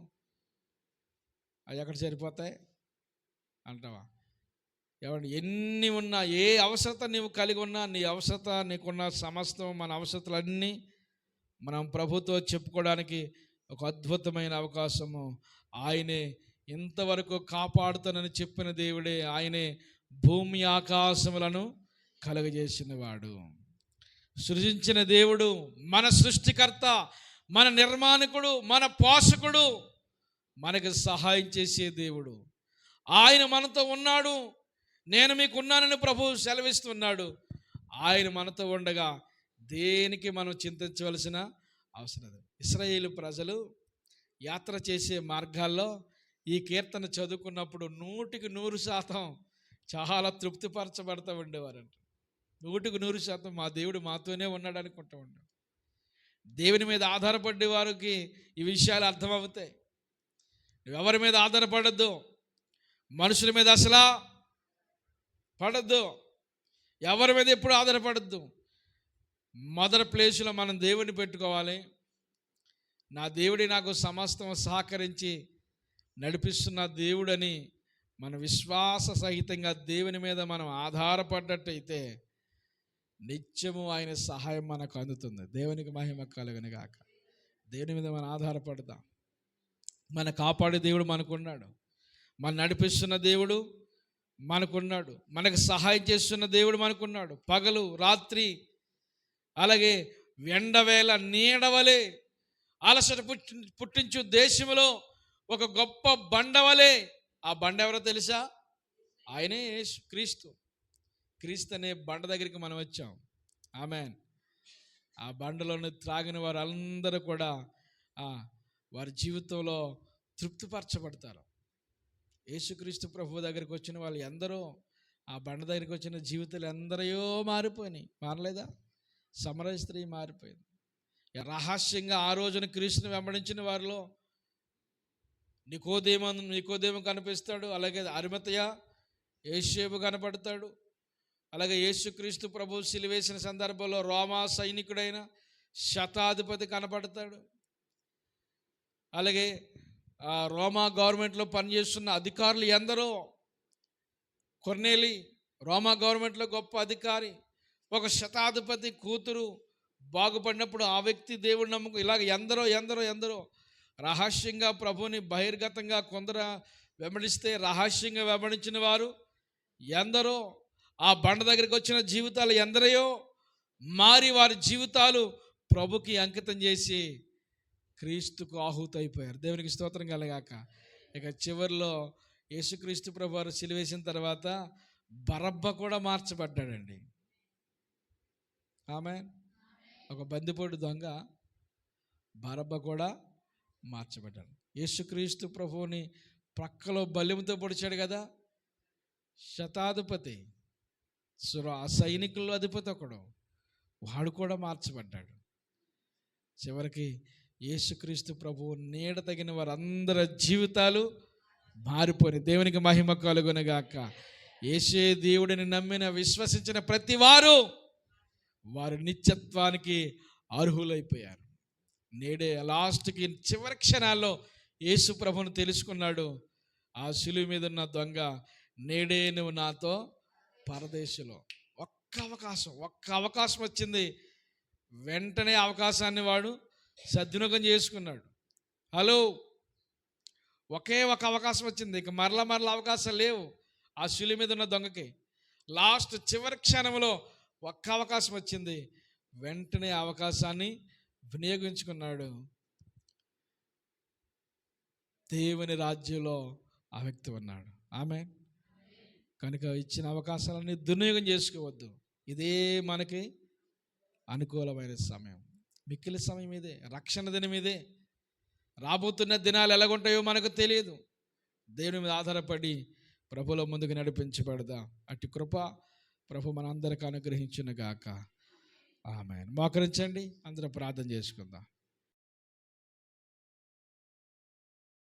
అవి ఎక్కడ సరిపోతాయి అంటావా? ఏమండి, ఎన్ని ఉన్నా, ఏ అవసరత నీవు కలిగి ఉన్నా, నీ అవసరత, నీకున్న సమస్తం, మన అవసరతలన్నీ మనం ప్రభుతో చెప్పుకోవడానికి ఒక అద్భుతమైన అవకాశము. ఆయనే ఇంతవరకు కాపాడుతానని చెప్పిన దేవుడే. ఆయనే భూమి ఆకాశములను కలుగజేసిన వాడు, సృజించిన దేవుడు, మన సృష్టికర్త, మన నిర్మాణకుడు, మన పోషకుడు, మనకు సహాయం చేసే దేవుడు. ఆయన మనతో ఉన్నాడు. నేను మీకున్నానని ప్రభువు సెలవిస్తున్నాడు. ఆయన మనతో ఉండగా దేనికి మనం చింతించవలసిన అవసరం లేదు. ఇశ్రాయేలు ప్రజలు యాత్ర చేసే మార్గాల్లో ఈ కీర్తన చదువుకున్నప్పుడు 100% చాలా తృప్తిపరచబడుతూ ఉండేవారంట. 100% మా దేవుడు మాతోనే ఉన్నాడు అనుకుంటూ ఉంటాడు. దేవుని మీద ఆధారపడే వారికి ఈ విషయాలు అర్థమవుతాయి. ఎవరి మీద ఆధారపడద్దు, మనుషుల మీద అసలు పడద్దు, ఎవరి మీద ఎప్పుడు ఆధారపడద్దు. మొదటి ప్లేసులో మనం దేవుడిని పెట్టుకోవాలి. నా దేవుడి నాకు సమస్తం సహకరించి నడిపిస్తున్న దేవుడని మన విశ్వాస సహితంగా దేవుని మీద మనం ఆధారపడ్డట్టయితే నిత్యము ఆయన సహాయం మనకు అందుతుంది. దేవునికి మహిమ కలుగును గాక. దేవుని మీద మనం ఆధారపడదాం. మన కాపాడే దేవుడు మనకున్నాడు, మన నడిపిస్తున్న దేవుడు మనకున్నాడు, మనకు సహాయం చేస్తున్న దేవుడు మనకున్నాడు. పగలు రాత్రి, అలాగే ఎండవేళ నీడవలే అలసట పుట్టించు దేశంలో ఒక గొప్ప బండవలే. ఆ బండ ఎవరో తెలుసా? ఆయనే క్రీస్తు. క్రీస్తు అనే బండ దగ్గరికి మనం వచ్చాం. ఆమేన్. ఆ బండలోని త్రాగిన వారు అందరూ కూడా వారి జీవితంలో తృప్తిపరచబడతారు. యేసుక్రీస్తు ప్రభు దగ్గరికి వచ్చిన వాళ్ళు ఎందరో, ఆ బండ దగ్గరికి వచ్చిన జీవితాలు ఎందరో మారిపోయినాయి. మారలేదా? సమరయ స్త్రీ మారిపోయింది. రహస్యంగా ఆ రోజున క్రీస్తుని వెంబడించిన వారిలో నికోదేము కనిపిస్తాడు. అలాగే అరిమతయ యేసేపు కనపడతాడు. అలాగే యేసుక్రీస్తు ప్రభు సిలువేసిన సందర్భంలో రోమా సైనికుడైన శతాధిపతి కనపడతాడు. అలాగే రోమా గవర్నమెంట్లో పనిచేస్తున్న అధికారులు ఎందరో, కొర్నేలి రోమా గవర్నమెంట్లో గొప్ప అధికారి, ఒక శతాధిపతి కూతురు బాగుపడినప్పుడు ఆ వ్యక్తి దేవుడు నమ్ముకు, ఇలాగ ఎందరో రహస్యంగా ప్రభుని బహిర్గతంగా కొందరు వెంబడిస్తే రహస్యంగా వెంబడించిన వారు ఎందరో, ఆ బండ దగ్గరికి వచ్చిన జీవితాలు ఎందరో మారి వారి జీవితాలు ప్రభుకి అంకితం చేసి క్రీస్తుకు ఆహుతైపోయారు. దేవునికి స్తోత్రం కలగాక. ఇక చివరిలో యేసుక్రీస్తు ప్రభు వారు సిలువేసిన తర్వాత బరబ్బ కూడా మార్చబడ్డాడండి. ఆమేన్. ఒక బందిపోటు దొంగ బరబ్బ కూడా మార్చబడ్డాడు. యేసుక్రీస్తు ప్రభువుని ప్రక్కలో బల్లెముతో పొడిచాడు కదా శతాధిపతి, సైనికుల్లో అధిపతి ఒకడు, వాడు కూడా మార్చబడ్డాడు. చివరికి యేసుక్రీస్తు ప్రభువు నీడ తగిన వారందరి జీవితాలు మారిపోయి దేవునికి మహిమ కలుగునుగాక. యేసే దేవుడిని నమ్మిన విశ్వసించిన ప్రతి వారు నిత్యత్వానికి అర్హులైపోయారు. నేడే లాస్ట్కి చివరి క్షణాల్లో యేసు ప్రభువును తెలుసుకున్నాడు. ఆ శిలువ మీద ఉన్న దొంగ, నేడే నువ్వు నాతో పరదేశంలో. ఒక్క అవకాశం వచ్చింది. వెంటనే అవకాశాన్ని వాడు సద్వినియోగం చేసుకున్నాడు. హలో, ఒకే ఒక అవకాశం వచ్చింది. ఇక మరలా అవకాశం లేవు ఆ శిలువ మీద ఉన్న దొంగకి. లాస్ట్ చివరి క్షణంలో ఒక్క అవకాశం వచ్చింది. వెంటనే అవకాశాన్ని వినియోగించుకున్నాడు. దేవుని రాజ్యంలో ఆ వ్యక్తి ఉన్నాడు. ఆమేన్. కనుక ఇచ్చిన అవకాశాలన్నీ దుర్వినియోగం చేసుకోవద్దు. ఇదే మనకి అనుకూలమైన సమయం, మిక్కిలి సమయం ఇదే, రక్షణ దినం ఇదే. రాబోతున్న దినాలు ఎలాగుంటాయో మనకు తెలియదు. దేవుని మీద ఆధారపడి ప్రభులో ముందుకు నడిపించబడదాం. అట్టి కృప ప్రభు మనందరికీ అనుగ్రహించును గాక. ఆమేన్. మోకరించండి, అందరూ ప్రార్థన చేసుకుందాం.